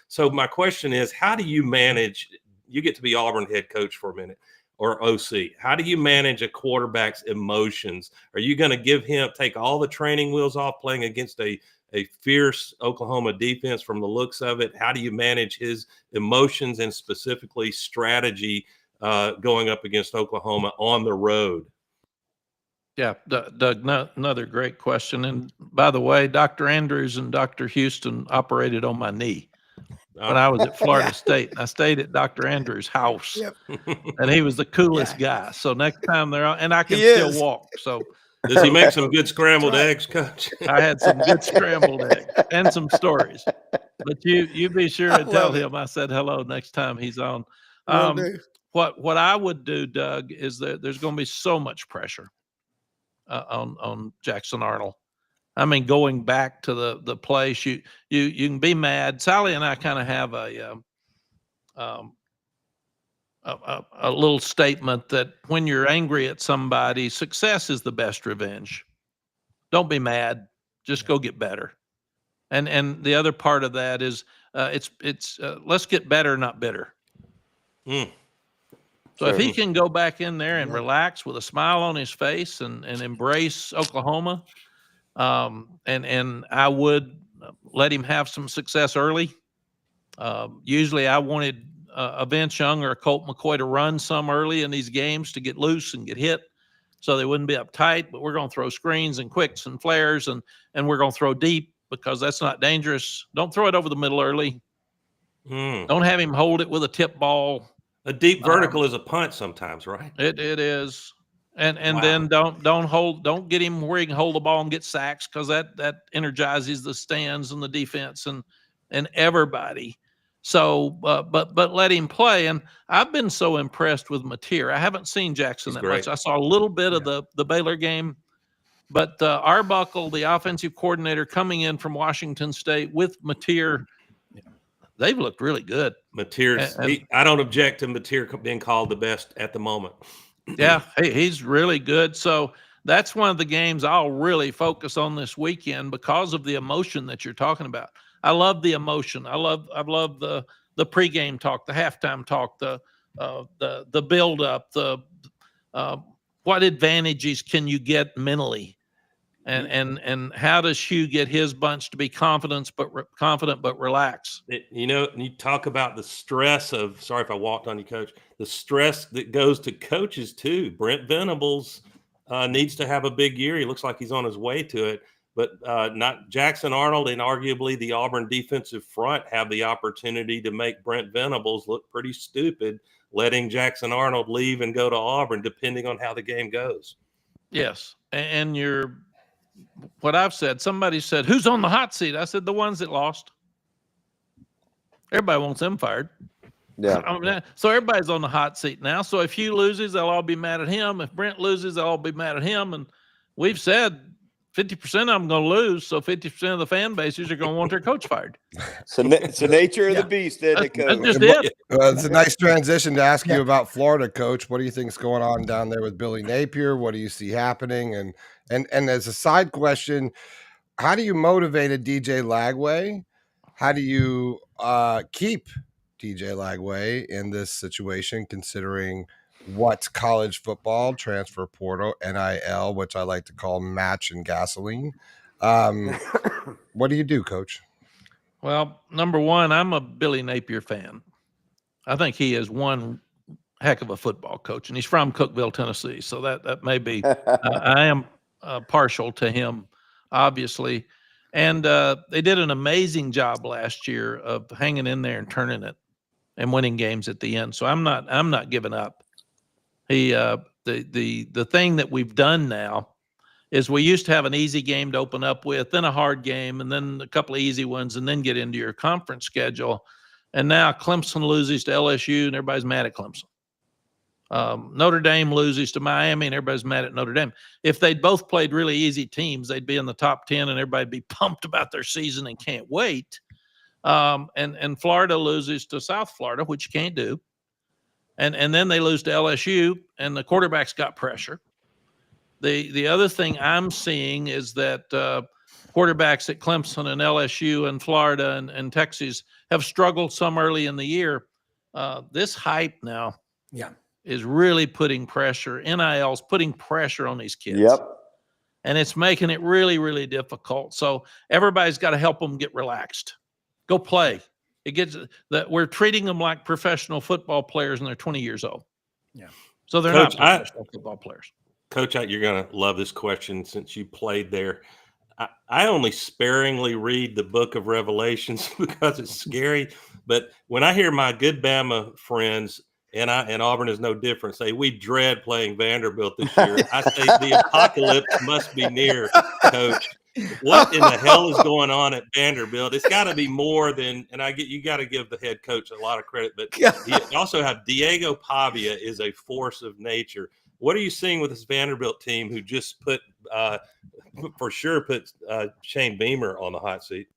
So my question is, how do you manage – you get to be Auburn head coach for a minute, or OC. How do you manage a quarterback's emotions? Are you going to take all the training wheels off playing against a fierce Oklahoma defense from the looks of it? How do you manage his emotions and specifically strategy going up against Oklahoma on the road? Yeah, Doug, another great question. And by the way, Dr. Andrews and Dr. Houston operated on my knee when I was at Florida State. I stayed at Dr. Andrews' house, and he was the coolest guy. So next time they're on, and I can still walk. So does he make some good scrambled eggs, Coach? I had some good scrambled eggs and some stories. But you be sure to tell him I said hello next time he's on. What I would do, Doug, is that there's going to be so much pressure on Jackson Arnold. I mean, going back to the place, you can be mad. Sally and I kind of have a little statement that when you're angry at somebody, success is the best revenge. Don't be mad. Just go get better. And the other part of that is let's get better, not bitter. So if he can go back in there and relax with a smile on his face and embrace Oklahoma, and I would let him have some success early. Usually I wanted a Vince Young or a Colt McCoy to run some early in these games to get loose and get hit so they wouldn't be uptight, but we're going to throw screens and quicks and flares and we're going to throw deep because that's not dangerous. Don't throw it over the middle early. Don't have him hold it with a tip ball. A deep vertical is a punt sometimes, right? It is. And then don't get him where he can hold the ball and get sacks, because that energizes the stands and the defense and everybody. So, but let him play. And I've been so impressed with Mateer. I haven't seen Jackson that much. I saw a little bit of the Baylor game, but Arbuckle, the offensive coordinator coming in from Washington State with Mateer, they've looked really good. Mateer's, I don't object to Mateer being called the best at the moment. Yeah, he's really good. So that's one of the games I'll really focus on this weekend because of the emotion that you're talking about. I love the emotion. I love the pregame talk, the halftime talk, the build up, what advantages can you get mentally, and how does Hugh get his bunch to be confident but relax? You talk about the stress of. Sorry if I walked on you, Coach. The stress that goes to coaches too. Brent Venables needs to have a big year. He looks like he's on his way to it. But not Jackson Arnold and arguably the Auburn defensive front have the opportunity to make Brent Venables look pretty stupid, letting Jackson Arnold leave and go to Auburn, depending on how the game goes. Yes, and what I've said. Somebody said, "Who's on the hot seat?" I said, "The ones that lost." Everybody wants them fired. Yeah. So everybody's on the hot seat now. So if Hugh loses, they'll all be mad at him. If Brent loses, they'll all be mad at him. And we've said 50% of them going to lose, so 50% of the fan bases are going to want their coach fired. So it's the nature of the beast, isn't it, Coach? That's just it. It's a nice transition to ask you about Florida, Coach. What do you think is going on down there with Billy Napier? What do you see happening? And as a side question, how do you motivate a DJ Lagway How do you keep DJ Lagway in this situation, considering what college football, transfer portal, NIL, which I like to call match and gasoline? What do you do, Coach? Well, number one, I'm a Billy Napier fan. I think he is one heck of a football coach, and he's from Cookeville, Tennessee. So that may be, I am partial to him, obviously. And they did an amazing job last year of hanging in there and turning it and winning games at the end. So I'm not giving up. The thing that we've done now is we used to have an easy game to open up with, then a hard game, and then a couple of easy ones, and then get into your conference schedule. And now Clemson loses to LSU, and everybody's mad at Clemson. Notre Dame loses to Miami, and everybody's mad at Notre Dame. If they'd both played really easy teams, they'd be in the top 10, and everybody'd be pumped about their season and can't wait. And Florida loses to South Florida, which you can't do. And then they lose to LSU, and the quarterback's got pressure. The other thing I'm seeing is that quarterbacks at Clemson and LSU and Florida and Texas have struggled some early in the year. This hype now is really putting pressure. NIL's putting pressure on these kids. Yep. And it's making it really, really difficult. So everybody's got to help them get relaxed. Go play. It gets that we're treating them like professional football players, and they're 20 years old. Yeah. So they're Coach, not professional football players. Coach, you're going to love this question since you played there. I only sparingly read the book of Revelations because it's scary. But when I hear my good Bama friends, and Auburn is no different, say we dread playing Vanderbilt this year, I say the apocalypse must be near, Coach. What in the hell is going on at Vanderbilt? It's got to be more than, and you got to give the head coach a lot of credit, but you also have Diego Pavia is a force of nature. What are you seeing with this Vanderbilt team who just put Shane Beamer on the hot seat?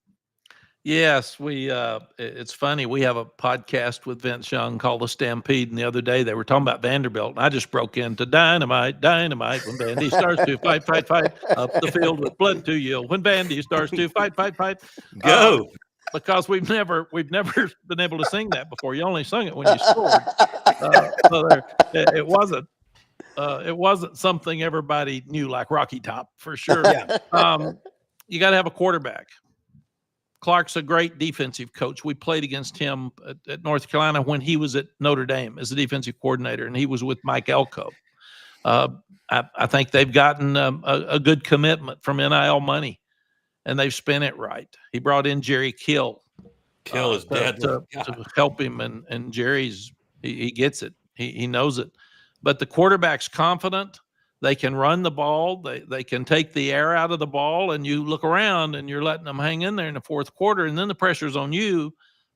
Yes, it's funny. We have a podcast with Vince Young called The Stampede, and the other day they were talking about Vanderbilt, and I just broke into dynamite, when Vandy starts to fight, up the field with blood to yield. When Vandy starts to fight. Go. Because we've never been able to sing that before. You only sung it when you scored. It wasn't something everybody knew, like Rocky Top, for sure. Yeah. You got to have a quarterback. Clark's a great defensive coach. We played against him at North Carolina when he was at Notre Dame as a defensive coordinator, and he was with Mike Elko. I think they've gotten a good commitment from NIL money, and they've spent it right. He brought in Jerry Kill. Kill is dead. To help him, and Jerry's he gets it. He knows it. But the quarterback's confident. They can run the ball. They can take the air out of the ball, and you look around and you're letting them hang in there in the fourth quarter, and then the pressure's on you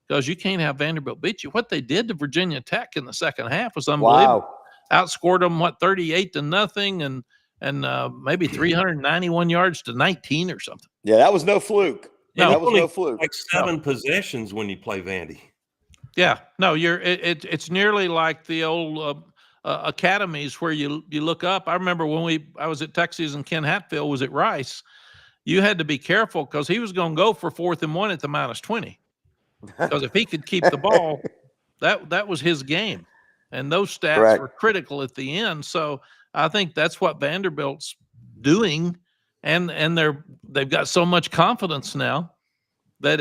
because you can't have Vanderbilt beat you. What they did to Virginia Tech in the second half was unbelievable. Wow. Outscored them 38-0, and maybe 391 yards to 19 or something. Yeah, that was no fluke. No, that was no fluke. Like 7 possessions when you play Vandy. Yeah, no, it's nearly like the old academies where you look up. I remember when I was at Texas and Ken Hatfield was at Rice. You had to be careful because he was going to go for 4th and 1 at the -20. Because if he could keep the ball, that was his game, and those stats were critical at the end. So I think that's what Vanderbilt's doing, and they've got so much confidence now that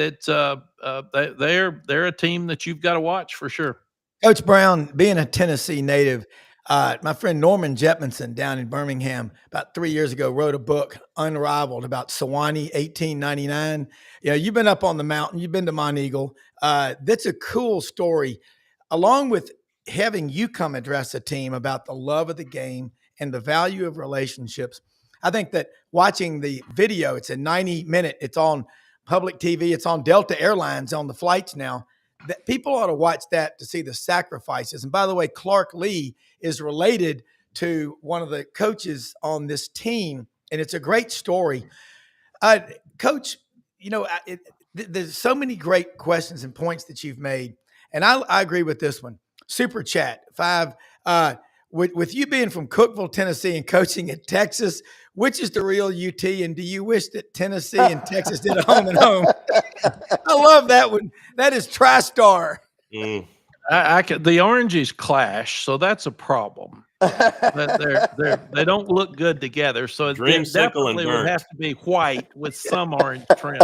they're a team that you've got to watch for sure. Coach Brown, being a Tennessee native, my friend Norman Jetmanson down in Birmingham about 3 years ago wrote a book, Unrivaled, about Sewanee, 1899. You've been up on the mountain. You've been to Mont Eagle. That's a cool story, along with having you come address a team about the love of the game and the value of relationships. I think that watching the video, it's a 90-minute, it's on public TV, it's on Delta Airlines on the flights now. That people ought to watch that to see the sacrifices. And by the way, Clark Lee is related to one of the coaches on this team, and it's a great story. Coach, there's so many great questions and points that you've made, and I agree with this one. Super Chat 5. with you being from Cookeville, Tennessee, and coaching at Texas, which is the real UT? And do you wish that Tennessee and Texas did a home and home? I love that one. That is TriStar. Mm. The oranges clash, so that's a problem. They don't look good together, so it definitely would have to be white with some orange trim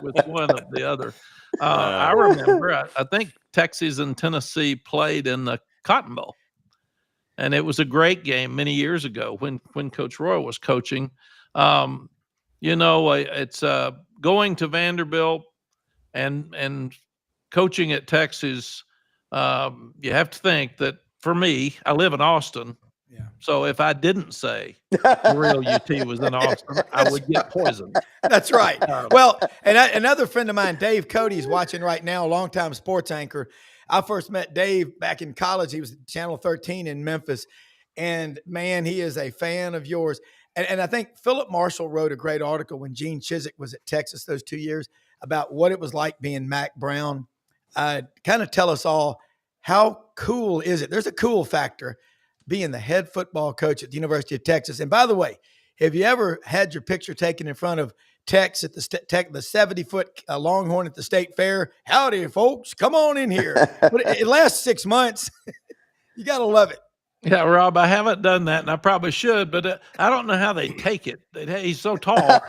with one of the other. I remember, I think Texas and Tennessee played in the Cotton Bowl, and it was a great game many years ago when Coach Roy was coaching. It's going to Vanderbilt and coaching at Texas. You have to think that for me, I live in Austin. Yeah. So if I didn't say the real UT was in Austin, I would get poisoned. That's right. Well, and another friend of mine, Dave Cody, is watching right now, a longtime sports anchor. I first met Dave back in college. He was at Channel 13 in Memphis. And, man, he is a fan of yours. And I think Philip Marshall wrote a great article when Gene Chizik was at Texas those 2 years about what it was like being Mack Brown. Kind of tell us all, how cool is it? There's a cool factor being the head football coach at the University of Texas. And by the way, have you ever had your picture taken in front of Tex at the 70-foot Longhorn at the State Fair? Howdy, folks. Come on in here. But it lasts 6 months. You got to love it. Yeah, Rob, I haven't done that, and I probably should, but I don't know how they take it. He's so tall,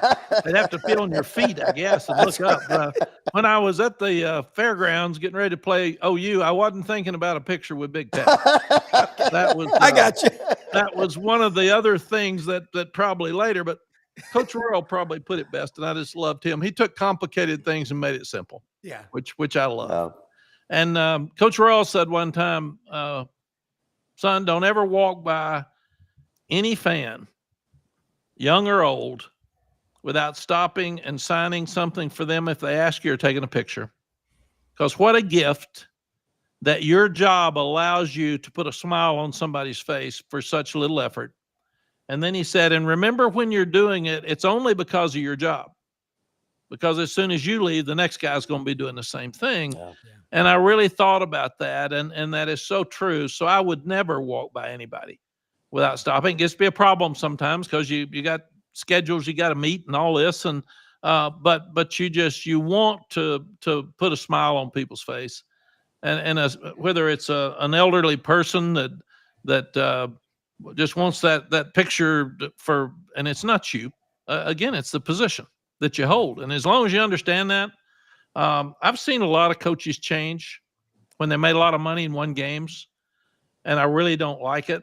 they'd have to feel on your feet, I guess, and look up. When I was at the fairgrounds getting ready to play OU, I wasn't thinking about a picture with Big Tex. That was I got you. That was one of the other things that probably later, but Coach Royal probably put it best, and I just loved him. He took complicated things and made it simple. Yeah, which I love. Oh. And Coach Royal said one time, son, don't ever walk by any fan, young or old, without stopping and signing something for them if they ask you or taking a picture. Because what a gift that your job allows you to put a smile on somebody's face for such little effort. And then he said, and remember when you're doing it, it's only because of your job. Because as soon as you leave, the next guy's going to be doing the same thing. Yeah. And I really thought about that, and that is so true. So I would never walk by anybody without stopping. It gets to be a problem sometimes because you got schedules you got to meet and all this, and but you want to put a smile on people's face, and whether it's an elderly person that just wants that picture for, and it's not you. Again, it's the position that you hold, and as long as you understand that. I've seen a lot of coaches change when they made a lot of money and won games, and I really don't like it.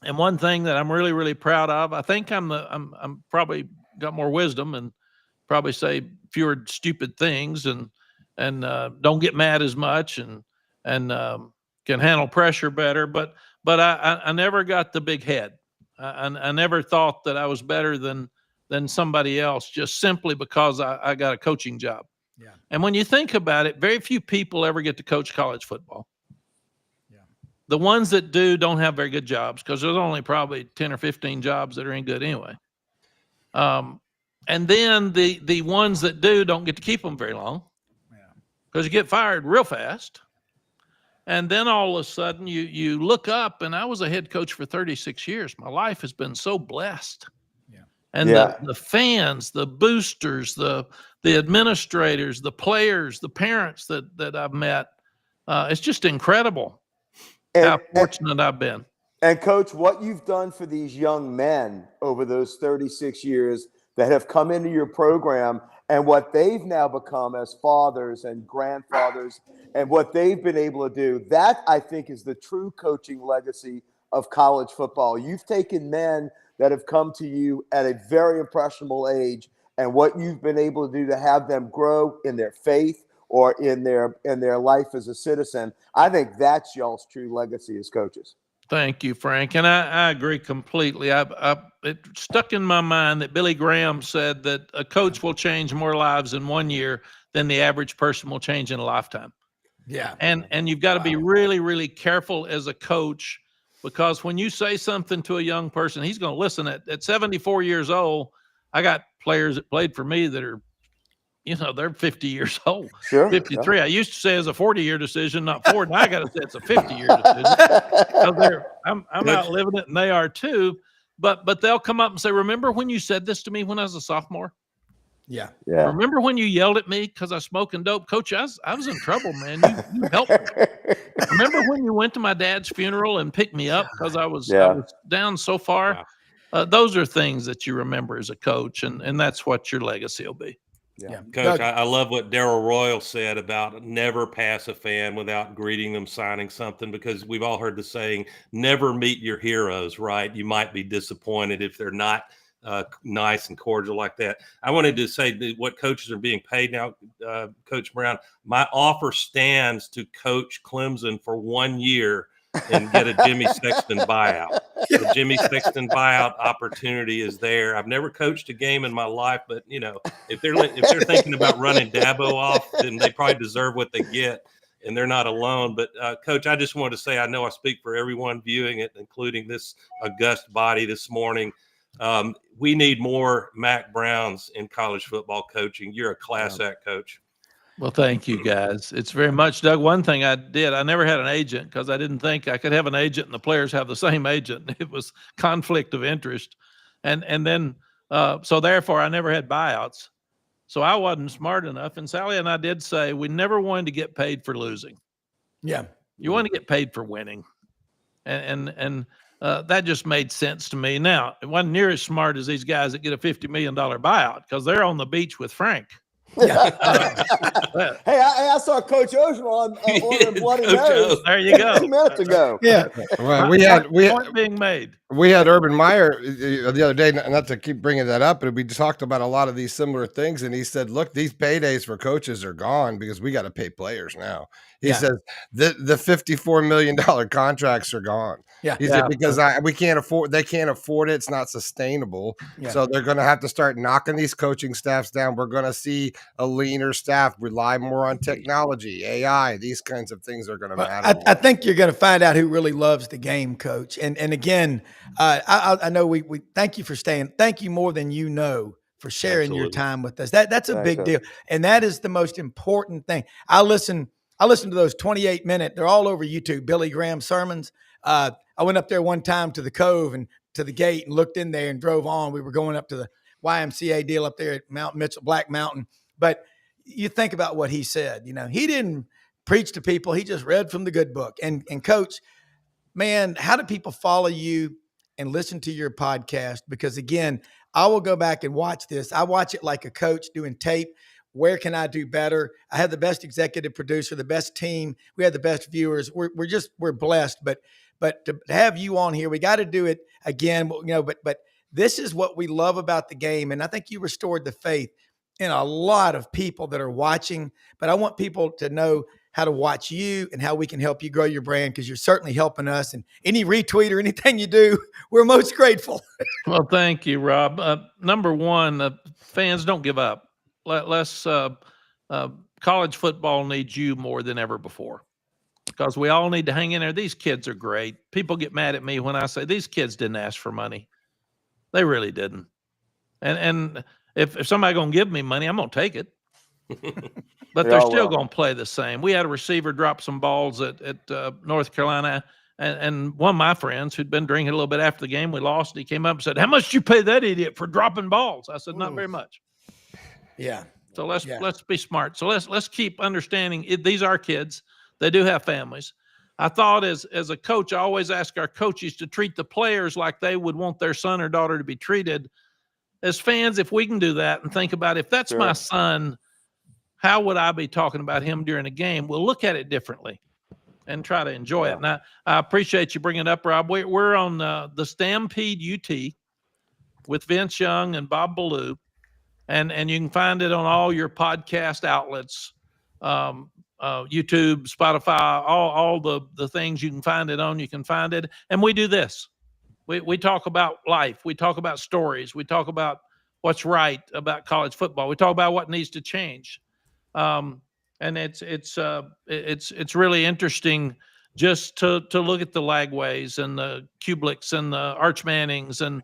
And one thing that I'm really, really proud of, I think I'm probably got more wisdom and probably say fewer stupid things and don't get mad as much and can handle pressure better. But I never got the big head. I never thought that I was better than somebody else just simply because I got a coaching job. Yeah. And when you think about it, very few people ever get to coach college football. Yeah. The ones that do don't have very good jobs because there's only probably 10 or 15 jobs that are any good anyway. And then the ones that do don't get to keep them very long because you get fired real fast. And then all of a sudden you look up, and I was a head coach for 36 years. My life has been so blessed. And the fans, the boosters, the administrators, the players, the parents that I've met, it's just incredible how fortunate I've been. And, Coach, what you've done for these young men over those 36 years that have come into your program and what they've now become as fathers and grandfathers and what they've been able to do, that, I think, is the true coaching legacy of college football. You've taken men that have come to you at a very impressionable age, and what you've been able to do to have them grow in their faith or in their life as a citizen. I think that's y'all's true legacy as coaches. Thank you, Frank. And I agree completely. It stuck in my mind that Billy Graham said that a coach will change more lives in 1 year than the average person will change in a lifetime. Yeah. And you've got to be really, really careful as a coach, because when you say something to a young person, he's going to listen. At 74 years old, I got players that played for me that are they're 50 years old. Sure. 53. I used to say it's a 40-year decision, not 40. Now I got to say it's a 50-year decision. I'm out living it, and they are too. But they'll come up and say, "Remember when you said this to me when I was a sophomore? Yeah. Remember when you yelled at me because I was smoking dope, Coach? I was in trouble, man. You helped me. Remember when you went to my dad's funeral and picked me up because I was down so far? Those are things that you remember as a coach, and that's what your legacy will be." Yeah. Coach, I love what Darryl Royal said about never pass a fan without greeting them, signing something, because we've all heard the saying, never meet your heroes, right? You might be disappointed if they're not nice and cordial like that. I wanted to say that what coaches are being paid now, Coach Brown, my offer stands to coach Clemson for 1 year and get a Jimmy Sexton buyout. The Jimmy Sexton buyout opportunity is there. I've never coached a game in my life, but if they're thinking about running Dabo off, then they probably deserve what they get, and they're not alone. But Coach, I just wanted to say, I know I speak for everyone viewing it, including this august body this morning. We need more Mack Browns in college football coaching. You're a class act coach. Well, thank you, guys. It's very much, Doug. One thing I did, I never had an agent because I didn't think I could have an agent and the players have the same agent. It was conflict of interest. And then, so therefore, I never had buyouts. So I wasn't smart enough. And Sally and I did say we never wanted to get paid for losing. Yeah. You want to get paid for winning. And that just made sense to me. Now, it wasn't near as smart as these guys that get a $50 million buyout because they're on the beach with Frank. Yeah. Hey, I saw Coach Ogeron on Bloody Nose. There you go. 2 minutes ago. Yeah. Well, Point being made. We had Urban Meyer the other day, not to keep bringing that up, but we talked about a lot of these similar things, and he said, "Look, these paydays for coaches are gone because we got to pay players now." He says the $54 million contracts are gone. Yeah. He said because they can't afford it. It's not sustainable. Yeah. So they're going to have to start knocking these coaching staffs down. We're going to see a leaner staff, rely more on technology, AI. These kinds of things are going to matter. I think you're going to find out who really loves the game, Coach. And again, I know we thank you for staying. Thank you more than you know for sharing your time with us. That's a big deal. And that is the most important thing. I listen to those 28-minute, they're all over YouTube, Billy Graham sermons. I went up there one time to the Cove and to the gate and looked in there and drove on. We were going up to the YMCA deal up there at Mount Mitchell, Black Mountain. But you think about what he said, he didn't preach to people. He just read from the good book. And Coach, man, how do people follow you and listen to your podcast? Because again, I will go back and watch this. I watch it like a coach doing tape. Where can I do better? I have the best executive producer, the best team. We have the best viewers. We're blessed. But to have you on here, we got to do it again. But this is what we love about the game. And I think you restored the faith in a lot of people that are watching. But I want people to know how to watch you and how we can help you grow your brand, because you're certainly helping us. And any retweet or anything you do, we're most grateful. Well, thank you, Rob. Number one, fans, don't give up. Let's college football needs you more than ever before, because we all need to hang in there. These kids are great. People get mad at me when I say these kids didn't ask for money. They really didn't. And if somebody going to give me money, I'm going to take it. But they're still going to play the same. We had a receiver drop some balls at North Carolina, and one of my friends who'd been drinking a little bit after the game, we lost. He came up and said, "How much did you pay that idiot for dropping balls?" I said, "Not very much." Yeah. So let's be smart. So let's keep understanding these are kids. They do have families. I thought as a coach, I always ask our coaches to treat the players like they would want their son or daughter to be treated. As fans, if we can do that and think about, if that's my son, how would I be talking about him during a game? We'll look at it differently and try to enjoy it. And I appreciate you bringing it up, Rob. We're on the Stampede UT with Vince Young and Bob Ballou. And you can find it on all your podcast outlets, YouTube, Spotify, all the things you can find it on. You can find it. And we do this. We talk about life. We talk about stories. We talk about what's right about college football. We talk about what needs to change. And it's really interesting just to look at the Lagways and the Kublicks and the Arch Mannings and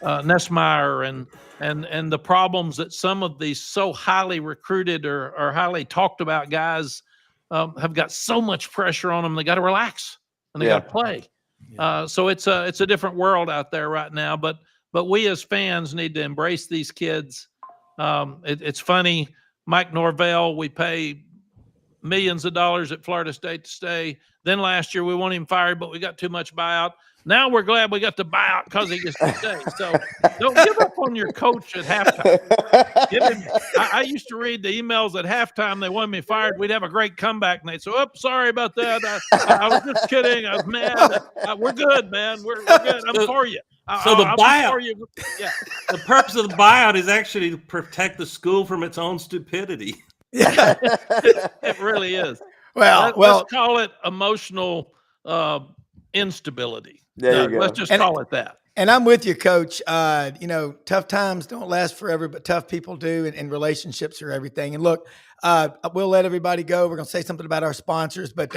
Nessmeyer and the problems that some of these so highly recruited or highly talked about guys have got so much pressure on them. They got to relax and they got to play. So it's a different world out there right now. But we as fans need to embrace these kids. It's funny, Mike Norvell, we pay millions of dollars at Florida State to stay. Then last year we want him fired, but we got too much buyout. Now we're glad we got the buyout because he gets to stay. So don't give up on your coach at halftime. I used to read the emails at halftime. They wanted me fired. We'd have a great comeback. And they'd say, oh, sorry about that. I was just kidding. I was mad. We're good, man. We're good. I'm for you. So the buyout, the purpose of the buyout is actually to protect the school from its own stupidity. Yeah, it really is. Let's call it emotional instability. There you go. Let's just call it that. And I'm with you, Coach. Tough times don't last forever, but tough people do, and relationships are everything. And look, we'll let everybody go. We're going to say something about our sponsors, but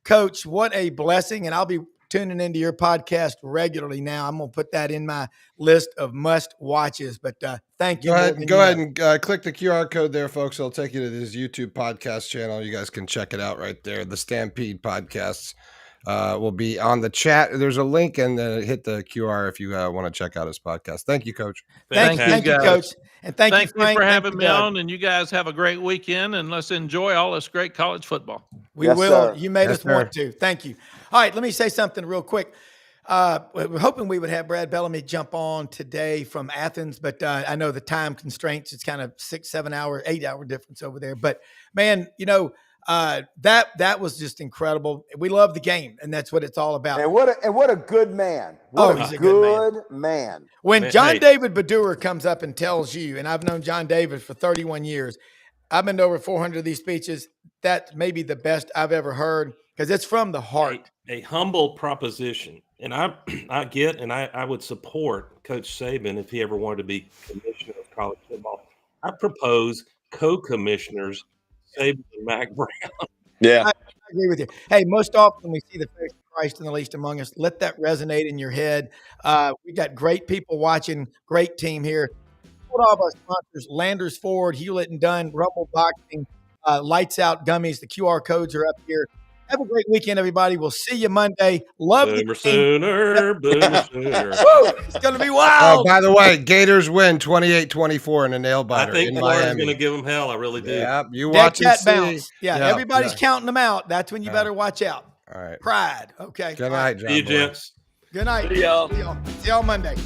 Coach, what a blessing. And I'll be tuning into your podcast regularly now. I'm going to put that in my list of must watches, but thank you. Go ahead and click the QR code there, folks. It'll take you to this YouTube podcast channel. You guys can check it out right there. The Stampede Podcasts will be on the chat. There's a link, and then hit the QR if you want to check out his podcast. Thank you, Coach. Thank you, Coach. And thank you, Frank, for having me on. And you guys have a great weekend, and let's enjoy all this great college football. We will. Sir. You made us want to. Thank you. All right, let me say something real quick. We're hoping we would have Brad Bellamy jump on today from Athens, but I know the time constraints. It's kind of 6-7 hour, 8 hour difference over there. But man, that was just incredible. We love the game, and that's what it's all about. And what a good man. He's a good man. When John David Badur comes up and tells you, and I've known John David for 31 years, I've been to over 400 of these speeches. That may be the best I've ever heard because it's from the heart. A humble proposition. And I would support Coach Saban if he ever wanted to be commissioner of college football. I propose co-commissioners Saban and Mack Brown. Yeah. I agree with you. Hey, most often we see the face of Christ in the least among us. Let that resonate in your head. We got great people watching, great team here. All of our sponsors, Landers Ford, Hewlett and Dunn, Rumble Boxing, Lights Out Gummies. The QR codes are up here. Have a great weekend, everybody. We'll see you Monday. Love Boomer Sooner. Boomer Sooner. Woo, it's going to be wild. Oh, by the way, Gators win 28-24 in a nail biter. I think Florida's going to give them hell. I really do. Yeah, you watch and see. Bounce. Yeah, everybody's counting them out. That's when you better watch out. All right. Pride. Okay. Good night, John. See you, gents. Good night. See y'all. See y'all Monday.